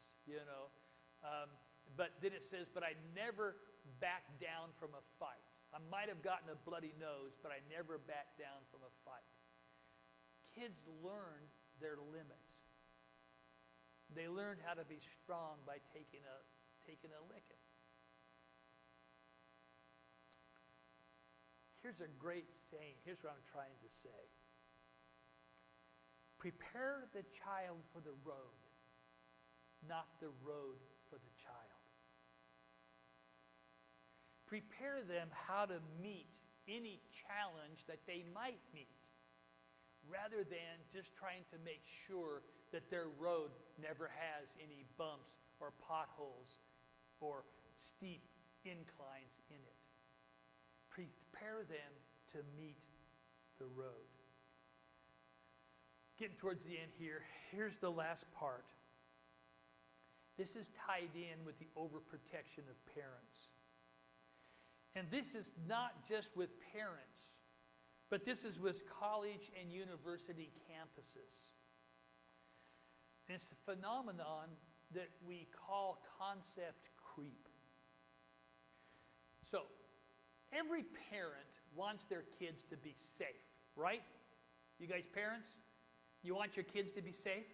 But then it says, but I never backed down from a fight. I might have gotten a bloody nose, but I never backed down from a fight. Kids learn their limits. They learn how to be strong by taking a licking. Here's a great saying. Here's what I'm trying to say. Prepare the child for the road, not the road for the child. Prepare them how to meet any challenge that they might meet, rather than just trying to make sure that their road never has any bumps or potholes or steep inclines in it. Prepare them to meet the road. Getting towards the end here, here's the last part. This is tied in with the overprotection of parents. And this is not just with parents, but this is with college and university campuses. And it's a phenomenon that we call concept creep. So, every parent wants their kids to be safe, right? You guys parents, you want your kids to be safe?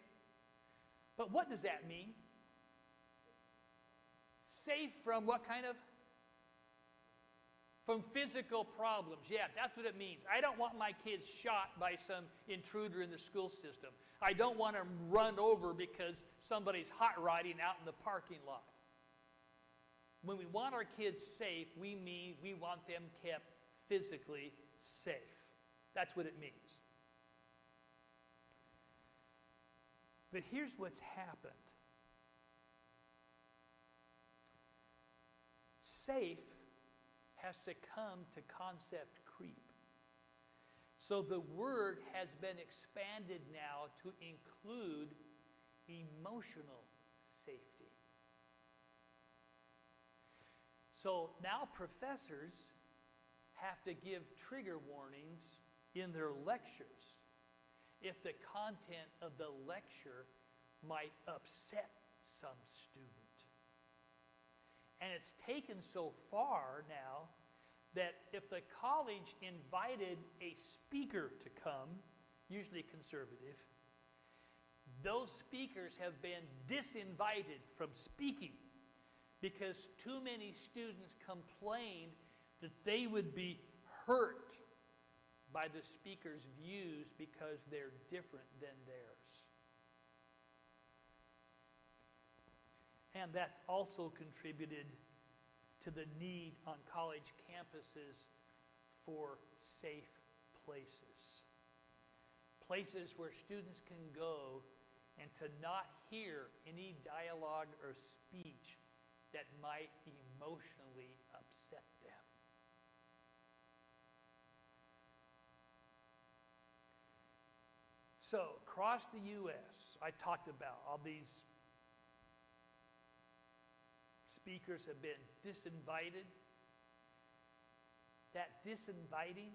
But what does that mean? Safe from what kind of? From physical problems. Yeah, that's what it means. I don't want my kids shot by some intruder in the school system. I don't want them run over because somebody's hot rodding out in the parking lot. When we want our kids safe, we mean we want them kept physically safe. That's what it means. But here's what's happened. Safe has succumbed to concept creep. So the word has been expanded now to include emotional safety. So now professors have to give trigger warnings in their lectures if the content of the lecture might upset some student. And it's taken so far now that if the college invited a speaker to come, usually conservative, those speakers have been disinvited from speaking because too many students complained that they would be hurt by the speaker's views because they're different than theirs. And that's also contributed to the need on college campuses for safe places. Places where students can go and to not hear any dialogue or speech that might emotionally upset them. So, across the U.S., I talked about all these speakers have been disinvited. That disinviting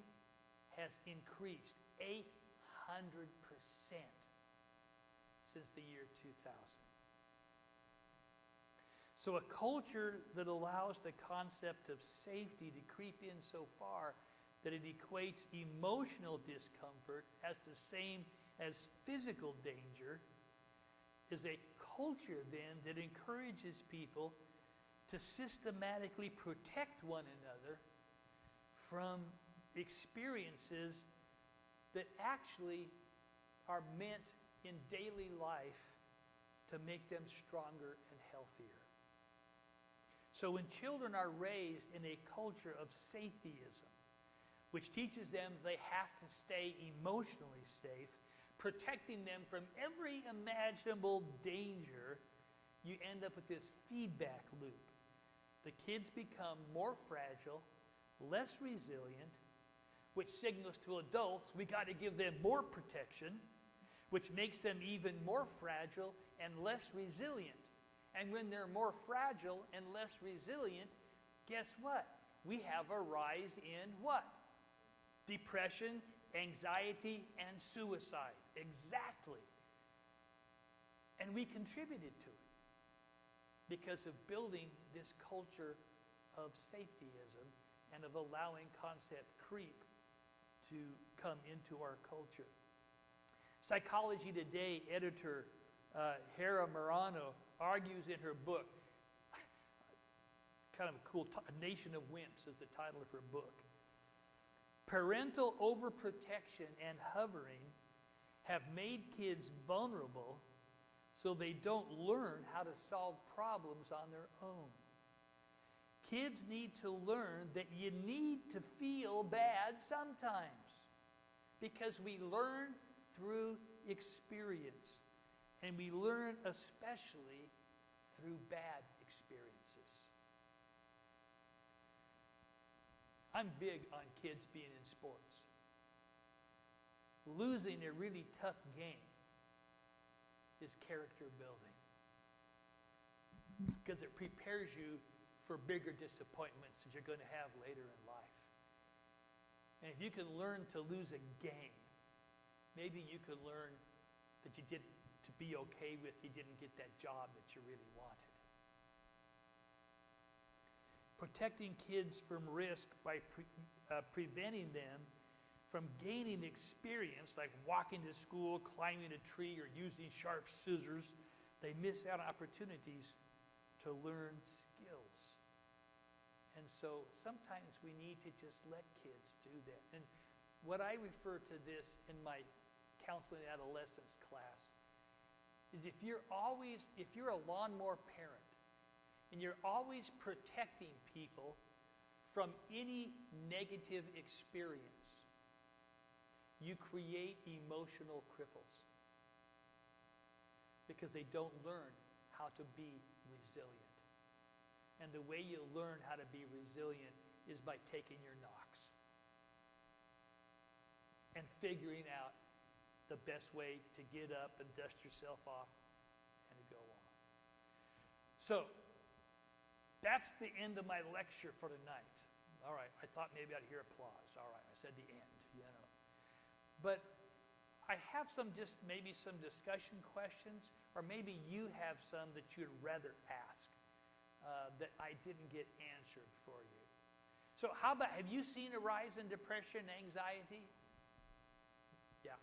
has increased 800% since the year 2000. So a culture that allows the concept of safety to creep in so far that it equates emotional discomfort as the same as physical danger is a culture then that encourages people to systematically protect one another from experiences that actually are meant in daily life to make them stronger and healthier. So when children are raised in a culture of safetyism, which teaches them they have to stay emotionally safe, protecting them from every imaginable danger, you end up with this feedback loop. The kids become more fragile, less resilient, which signals to adults we got to give them more protection, which makes them even more fragile and less resilient. And when they're more fragile and less resilient, guess what? We have a rise in what? Depression, anxiety, and suicide. Exactly. And we contributed to it because of building this culture of safetyism and of allowing concept creep to come into our culture. Psychology Today editor Hera Morano argues in her book, kind of a cool, A Nation of Wimps is the title of her book. Parental overprotection and hovering have made kids vulnerable so they don't learn how to solve problems on their own. Kids need to learn that you need to feel bad sometimes because we learn through experience, and we learn especially through bad experiences. I'm big on kids being in sports. Losing a really tough game is character building. because it prepares you for bigger disappointments that you're going to have later in life. And if you can learn to lose a game, maybe you could learn that you didn't, to be okay with you didn't get that job that you really wanted. Protecting kids from risk by preventing them from gaining experience, like walking to school, climbing a tree, or using sharp scissors. They miss out on opportunities to learn skills. And so sometimes we need to just let kids do that. And what I refer to this in my counseling adolescence class is if you're a lawnmower parent and you're always protecting people from any negative experience, you create emotional cripples because they don't learn how to be resilient. And the way you learn how to be resilient is by taking your knocks and figuring out the best way to get up and dust yourself off and to go on. So, that's the end of my lecture for tonight. All right, I thought maybe I'd hear applause. All right, I said the end, you know. But I have maybe some discussion questions, or maybe you have some that you'd rather ask that I didn't get answered for you. So how about, have you seen a rise in depression and anxiety? Yeah.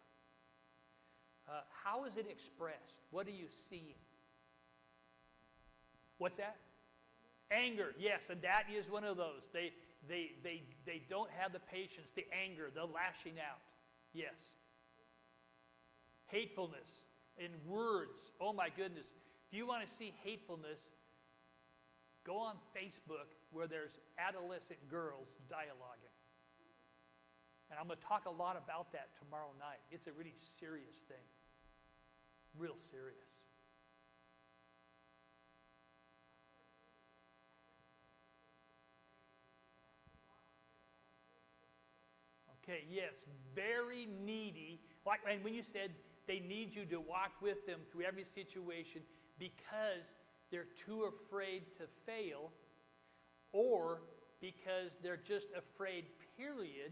How is it expressed? What are you seeing? What's that? Anger, yes, and that is one of those. They don't have the patience, the anger, the lashing out. Yes. Hatefulness in words. Oh my goodness. If you want to see hatefulness, go on Facebook where there's adolescent girls dialoguing. And I'm going to talk a lot about that tomorrow night. It's a really serious thing. Real serious. Okay, yes, very needy. Like, and when you said they need you to walk with them through every situation because they're too afraid to fail, or because they're just afraid, period,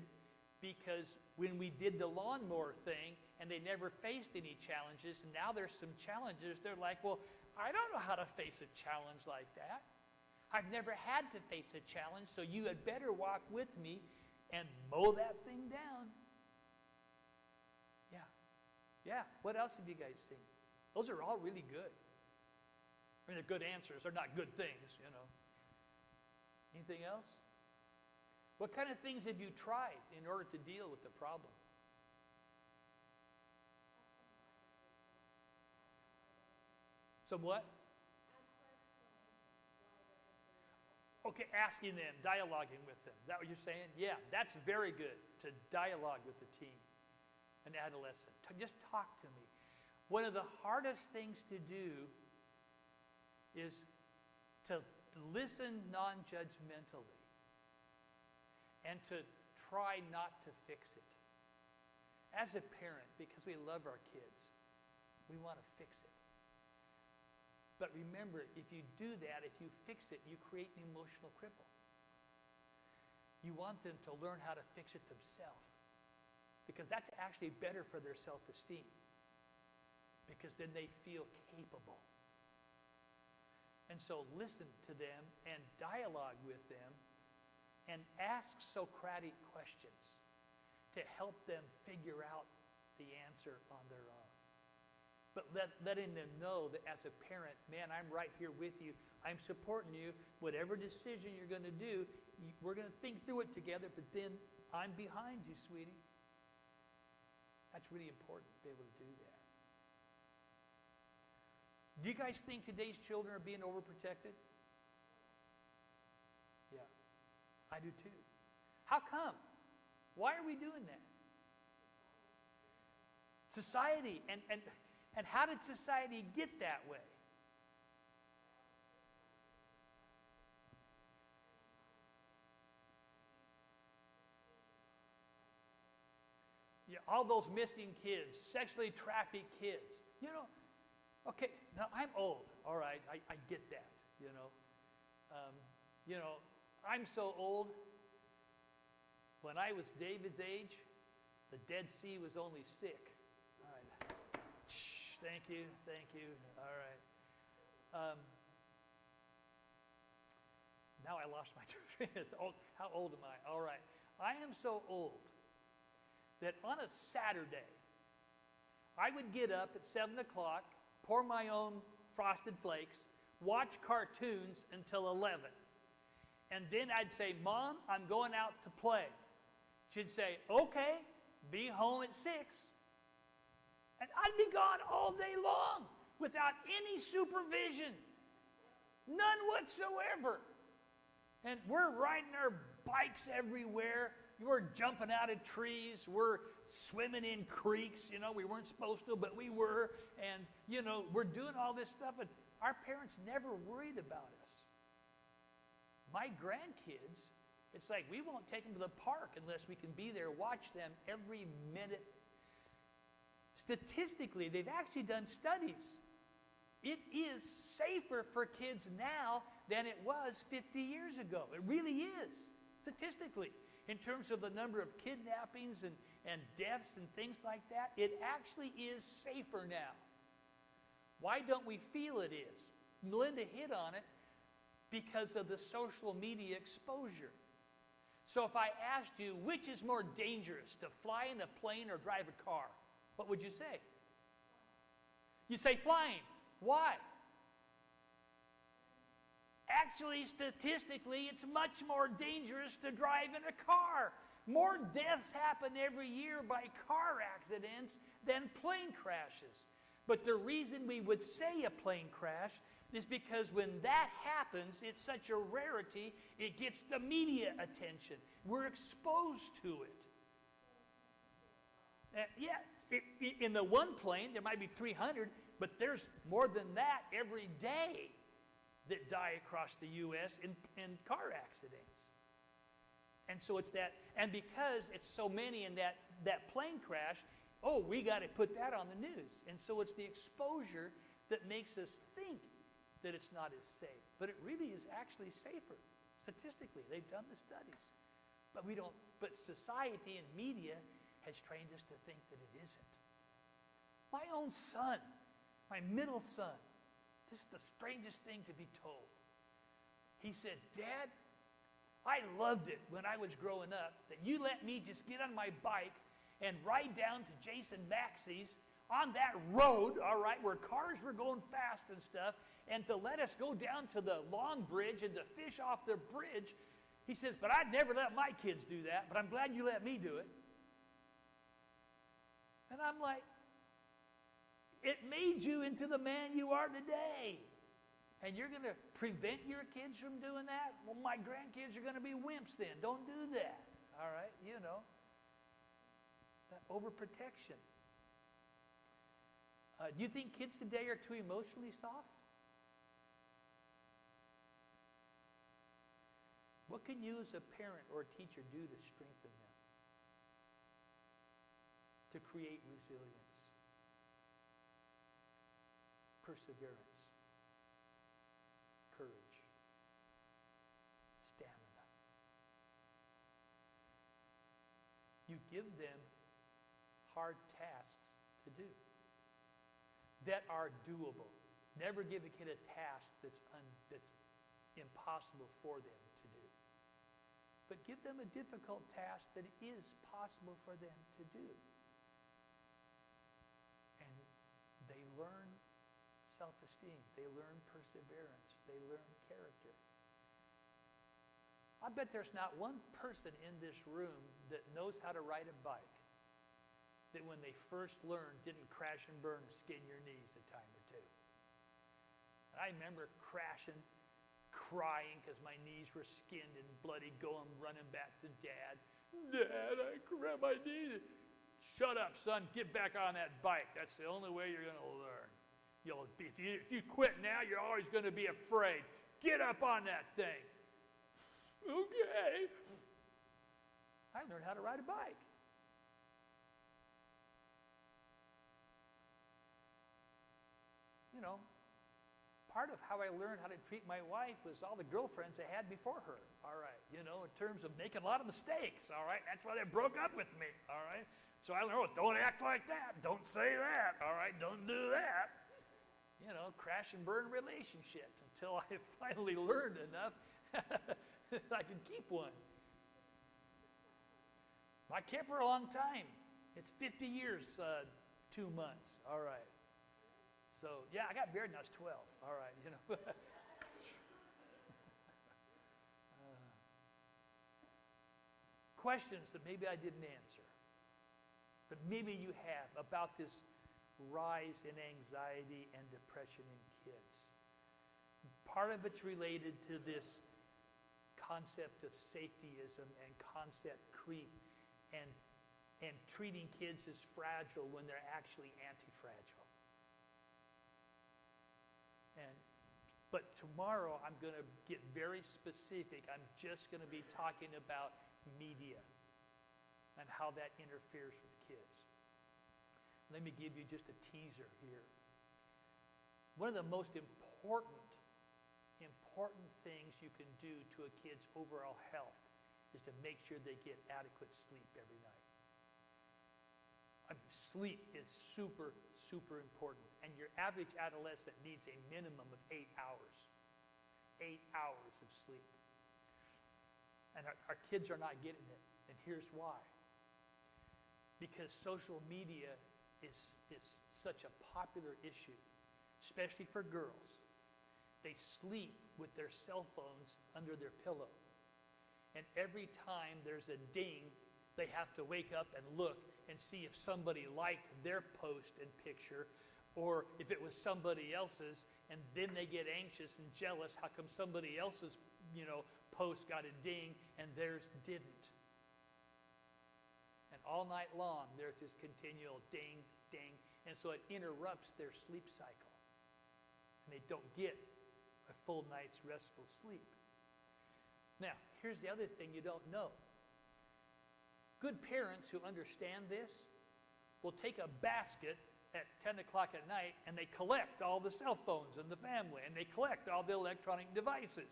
because when we did the lawnmower thing and they never faced any challenges, and now there's some challenges, they're like, well, I don't know how to face a challenge like that. I've never had to face a challenge, so you had better walk with me and mow that thing down. Yeah. Yeah. What else have you guys seen? Those are all really good. I mean, they're good answers. They're not good things, you know. Anything else? What kind of things have you tried in order to deal with the problem? Some what? Okay, asking them, dialoguing with them. Is that what you're saying? Yeah, that's very good, to dialogue with the teen, an adolescent. Just talk to me. One of the hardest things to do is to listen non-judgmentally and to try not to fix it. As a parent, because we love our kids, we want to fix it. But remember, if you do that, if you fix it, you create an emotional cripple. You want them to learn how to fix it themselves, because that's actually better for their self-esteem, because then they feel capable. And so listen to them and dialogue with them and ask Socratic questions to help them figure out the answer on their own. But letting them know that as a parent, man, I'm right here with you. I'm supporting you. Whatever decision you're going to do, we're going to think through it together, but then I'm behind you, sweetie. That's really important to be able to do that. Do you guys think today's children are being overprotected? Yeah, I do too. How come? Why are we doing that? Society, and how did society get that way? Yeah, all those missing kids, sexually trafficked kids. You know, okay, now I'm old, all right, I get that, you know. I'm so old. When I was David's age, the Dead Sea was only sick. All right. Shh, thank you. All right. Now I lost my train of thought. How old am I? All right. I am so old that on a Saturday, I would get up at 7 o'clock, pour my own Frosted Flakes, watch cartoons until 11. And then I'd say, Mom, I'm going out to play. She'd say, okay, be home at 6. And I'd be gone all day long without any supervision. None whatsoever. And we're riding our bikes everywhere. We're jumping out of trees. We're swimming in creeks. We weren't supposed to, but we were. And, we're doing all this stuff. And our parents never worried about us. My grandkids, it's like we won't take them to the park unless we can be there, watch them every minute. Statistically, they've actually done studies. It is safer for kids now than it was 50 years ago. It really is, statistically. In terms of the number of kidnappings and deaths and things like that, it actually is safer now. Why don't we feel it is? Melinda hit on it because of the social media exposure. So if I asked you, which is more dangerous, to fly in a plane or drive a car, what would you say? You say flying. Why? Actually, statistically, it's much more dangerous to drive in a car. More deaths happen every year by car accidents than plane crashes. But the reason we would say a plane crash is because when that happens, it's such a rarity, it gets the media attention. We're exposed to it. In the one plane, there might be 300, but there's more than that every day that die across the U.S. in car accidents. And so it's that, and because it's so many in that plane crash, we got to put that on the news. And so it's the exposure that makes us think that it's not as safe. But it really is actually safer, statistically. They've done the studies. But society and media has trained us to think that it isn't. My own son, my middle son, this is the strangest thing to be told. He said, Dad, I loved it when I was growing up that you let me just get on my bike and ride down to Jason Maxey's on that road, all right, where cars were going fast and stuff, and to let us go down to the Long Bridge and to fish off the bridge. He says, but I'd never let my kids do that, but I'm glad you let me do it. And I'm like, it made you into the man you are today. And you're going to prevent your kids from doing that? Well, my grandkids are going to be wimps then. Don't do that. All right, that overprotection. Do you think kids today are too emotionally soft? What can you as a parent or a teacher do to strengthen them? To create resilience, perseverance, courage, stamina. You give them hard tasks to do that are doable. Never give a kid a task that's impossible for them to do. But give them a difficult task that is possible for them to do. And they learn self-esteem. They learn perseverance. They learn character. I bet there's not one person in this room that knows how to ride a bike that when they first learned didn't crash and burn and skin your knees a time or two. And I remember crashing, crying because my knees were skinned and bloody, running back to Dad. Dad, I grabbed my knees. Shut up, son. Get back on that bike. That's the only way you're going to learn. If you quit now, you're always going to be afraid. Get up on that thing. Okay. I learned how to ride a bike. part of how I learned how to treat my wife was all the girlfriends I had before her, all right, in terms of making a lot of mistakes, all right? That's why they broke up with me, all right? So I learned, don't act like that, don't say that, all right, don't do that. Crash and burn relationships until I finally learned enough I could keep one. I kept her a long time. It's 50 years, 2 months, all right. So, yeah, I got married when I was 12. All right, Questions that maybe I didn't answer, that maybe you have about this rise in anxiety and depression in kids. Part of it's related to this concept of safetyism and concept creep and treating kids as fragile when they're actually anti-fragile. But tomorrow I'm going to get very specific. I'm just going to be talking about media and how that interferes with kids. Let me give you just a teaser here. One of the most important things you can do to a kid's overall health is to make sure they get adequate sleep every night. Sleep is super, super important. And your average adolescent needs a minimum of 8 hours. 8 hours of sleep. And our kids are not getting it. And here's why. Because social media is such a popular issue, especially for girls. They sleep with their cell phones under their pillow. And every time there's a ding, they have to wake up and look and see if somebody liked their post and picture, or if it was somebody else's, and then they get anxious and jealous. How come somebody else's, post got a ding and theirs didn't? And all night long, there's this continual ding, ding, and so it interrupts their sleep cycle. And they don't get a full night's restful sleep. Now, here's the other thing you don't know. Good parents who understand this will take a basket at 10 o'clock at night and they collect all the cell phones in the family and they collect all the electronic devices.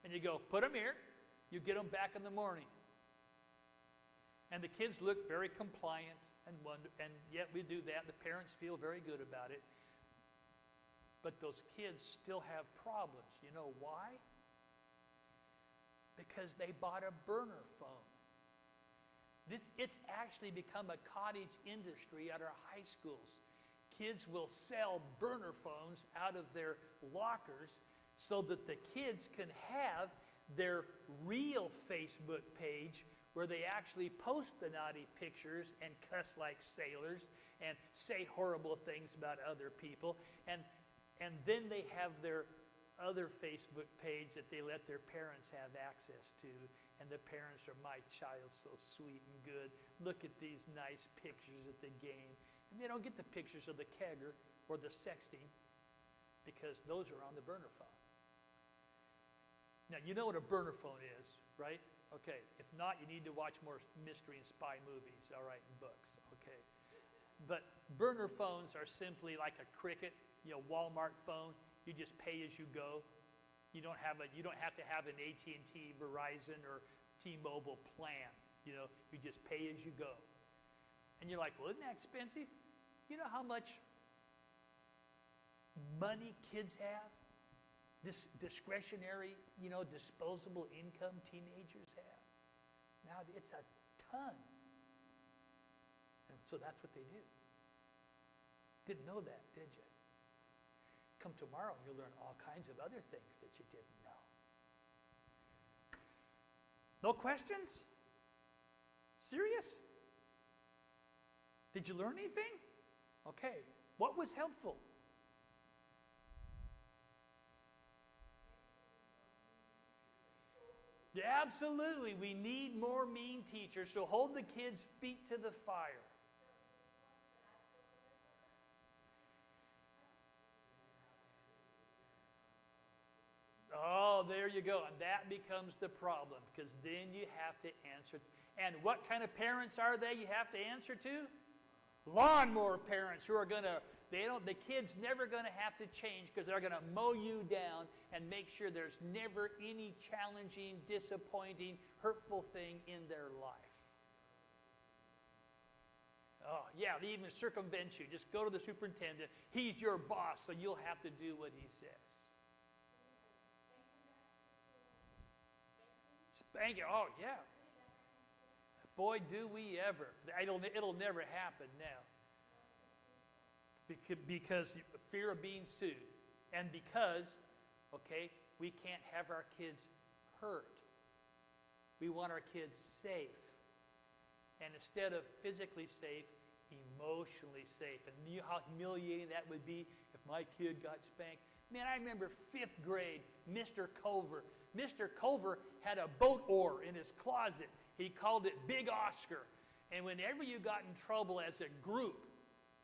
And you go, put them here, you get them back in the morning. And the kids look very compliant and yet we do that. The parents feel very good about it. But those kids still have problems. You know why? Because they bought a burner phone. It's actually become a cottage industry at our high schools. Kids will sell burner phones out of their lockers so that the kids can have their real Facebook page where they actually post the naughty pictures and cuss like sailors and say horrible things about other people. And then they have their other Facebook page that they let their parents have access to. And the parents are, my child's so sweet and good. Look at these nice pictures at the game. And they don't get the pictures of the kegger or the sexting because those are on the burner phone. Now, you know what a burner phone is, right? Okay, if not, you need to watch more mystery and spy movies, all right, and books, okay? But burner phones are simply like a Cricket, Walmart phone. You just pay as you go. You don't have to have an AT&T, Verizon, or T-Mobile plan. You just pay as you go. And you're like, well, isn't that expensive? You know how much money kids have? This discretionary, disposable income teenagers have? Now it's a ton. And so that's what they do. Didn't know that, did you? Come tomorrow and you'll learn all kinds of other things that you didn't know. No questions? Serious? Did you learn anything? Okay. What was helpful? Yeah, absolutely. We need more mean teachers, so hold the kids' feet to the fire. Oh, there you go. And that becomes the problem because then you have to answer. And what kind of parents are they you have to answer to? Lawnmower parents who are going to The kid's never going to have to change because they're going to mow you down and make sure there's never any challenging, disappointing, hurtful thing in their life. Oh, yeah, they even circumvent you. Just go to the superintendent. He's your boss, so you'll have to do what he says. Spank you. Oh, yeah. Boy, do we ever. It'll never happen now. Because fear of being sued. And because, okay, we can't have our kids hurt. We want our kids safe. And instead of physically safe, emotionally safe. And you know how humiliating that would be if my kid got spanked? Man, I remember 5th grade, Mr. Culver. Mr. Culver had a boat oar in his closet. He called it Big Oscar. And whenever you got in trouble as a group,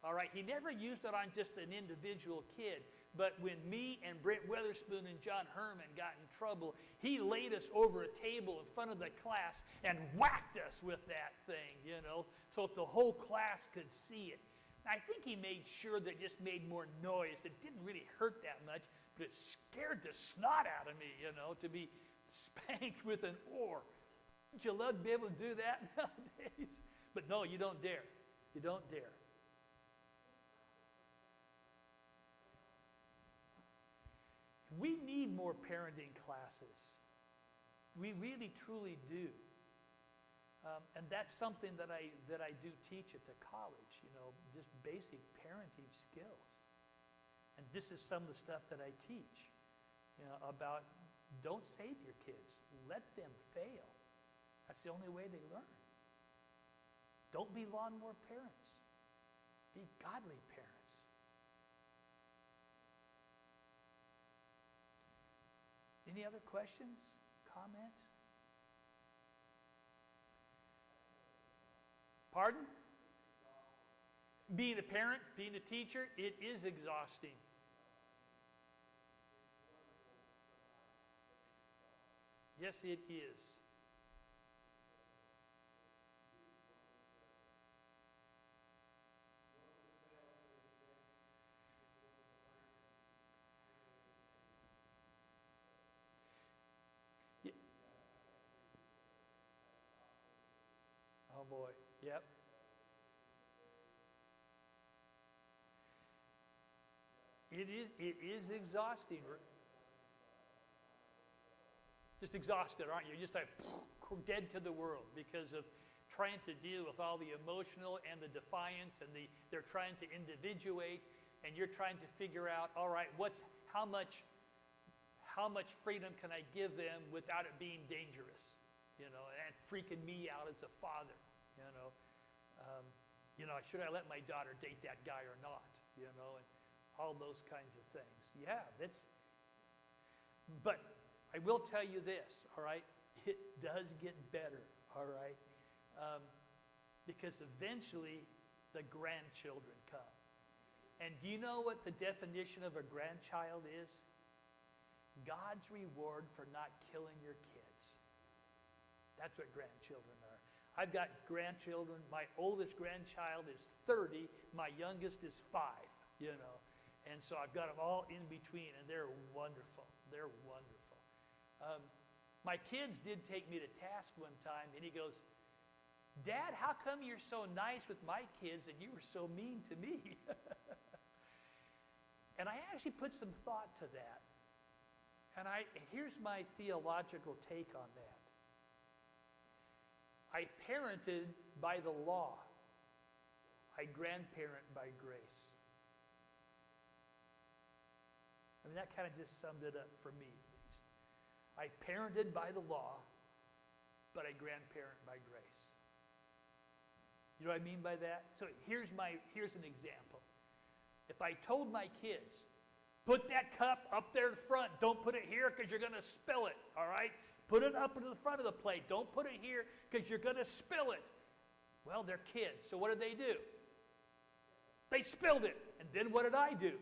all right, he never used it on just an individual kid. But when me and Brent Weatherspoon and John Herman got in trouble, he laid us over a table in front of the class and whacked us with that thing, you know, so that the whole class could see it. I think he made sure that it just made more noise. It didn't really hurt that much, but it scared the snot out of me, you know, to be spanked with an oar. Wouldn't you love to be able to do that nowadays? But no, you don't dare. You don't dare. We need more parenting classes. We really, truly do. And that's something that I do teach at the college, you know, just basic parenting skills. And this is some of the stuff that I teach, you know, about don't save your kids. Let them fail. That's the only way they learn. Don't be lawnmower parents. Be godly parents. Any other questions, comments? Pardon? Being a parent, being a teacher, it is exhausting. Yes, it is. Oh boy, yep. It is exhausting. Just exhausted, aren't you? You're just like dead to the world because of trying to deal with all the emotional and the defiance, and they're trying to individuate, and you're trying to figure out, all right, how much freedom can I give them without it being dangerous, you know, and freaking me out as a father, you know, should I let my daughter date that guy or not, you know, and all those kinds of things. Yeah, but I will tell you this, all right, it does get better, all right, because eventually the grandchildren come. And do you know what the definition of a grandchild is? God's reward for not killing your kids. That's what grandchildren are. I've got grandchildren. My oldest grandchild is 30. My youngest is 5, you know. And so I've got them all in between, and they're wonderful. They're wonderful. My kids did take me to task one time, and he goes, Dad, how come you're so nice with my kids and you were so mean to me? And I actually put some thought to that. And here's my theological take on that. I parented by the law. I grandparent by grace. I mean, that kind of just summed it up for me, at least. I parented by the law, but I grandparent by grace. You know what I mean by that? So here's an example. If I told my kids, put that cup up there in front, don't put it here because you're going to spill it, all right? Put it up into the front of the plate. Don't put it here because you're going to spill it. Well, they're kids, so what did they do? They spilled it. And then what did I do?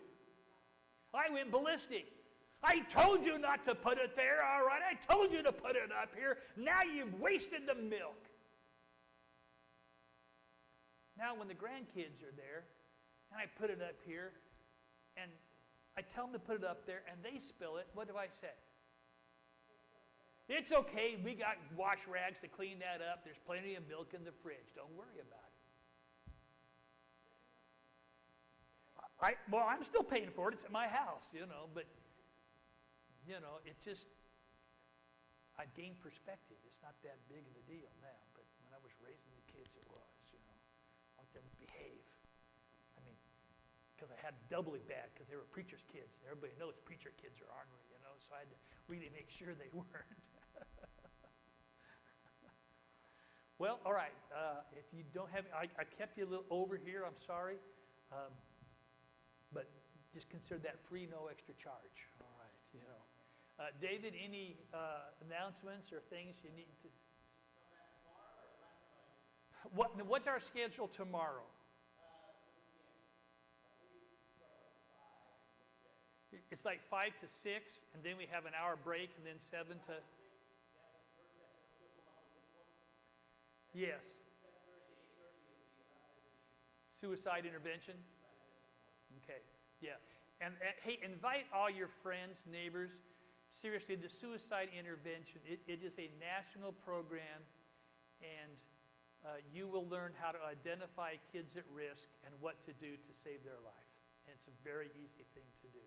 I went ballistic. I told you not to put it there, all right? I told you to put it up here. Now you've wasted the milk. Now when the grandkids are there, and I put it up here, and I tell them to put it up there, and they spill it. What do I say? It's okay. We got wash rags to clean that up. There's plenty of milk in the fridge. Don't worry about it. Well, I'm still paying for it. It's at my house, but, it just, I've gained perspective. It's not that big of a deal now, but when I was raising the kids, it was, I want them to behave. I mean, because I had doubly bad because they were preacher's kids. Everybody knows preacher kids are ornery, so I had to really make sure they weren't. Well, all right. If you don't have, I kept you a little over here. I'm sorry. But just consider that free, no extra charge. All right, David, any announcements or things you need to? What's our schedule tomorrow? It's like 5 to 6, and then we have an hour break, and then 7 to... Yes. Suicide intervention? Okay, yeah. And hey, invite all your friends, neighbors. Seriously, the suicide intervention, it is a national program, and you will learn how to identify kids at risk and what to do to save their life. And it's a very easy thing to do.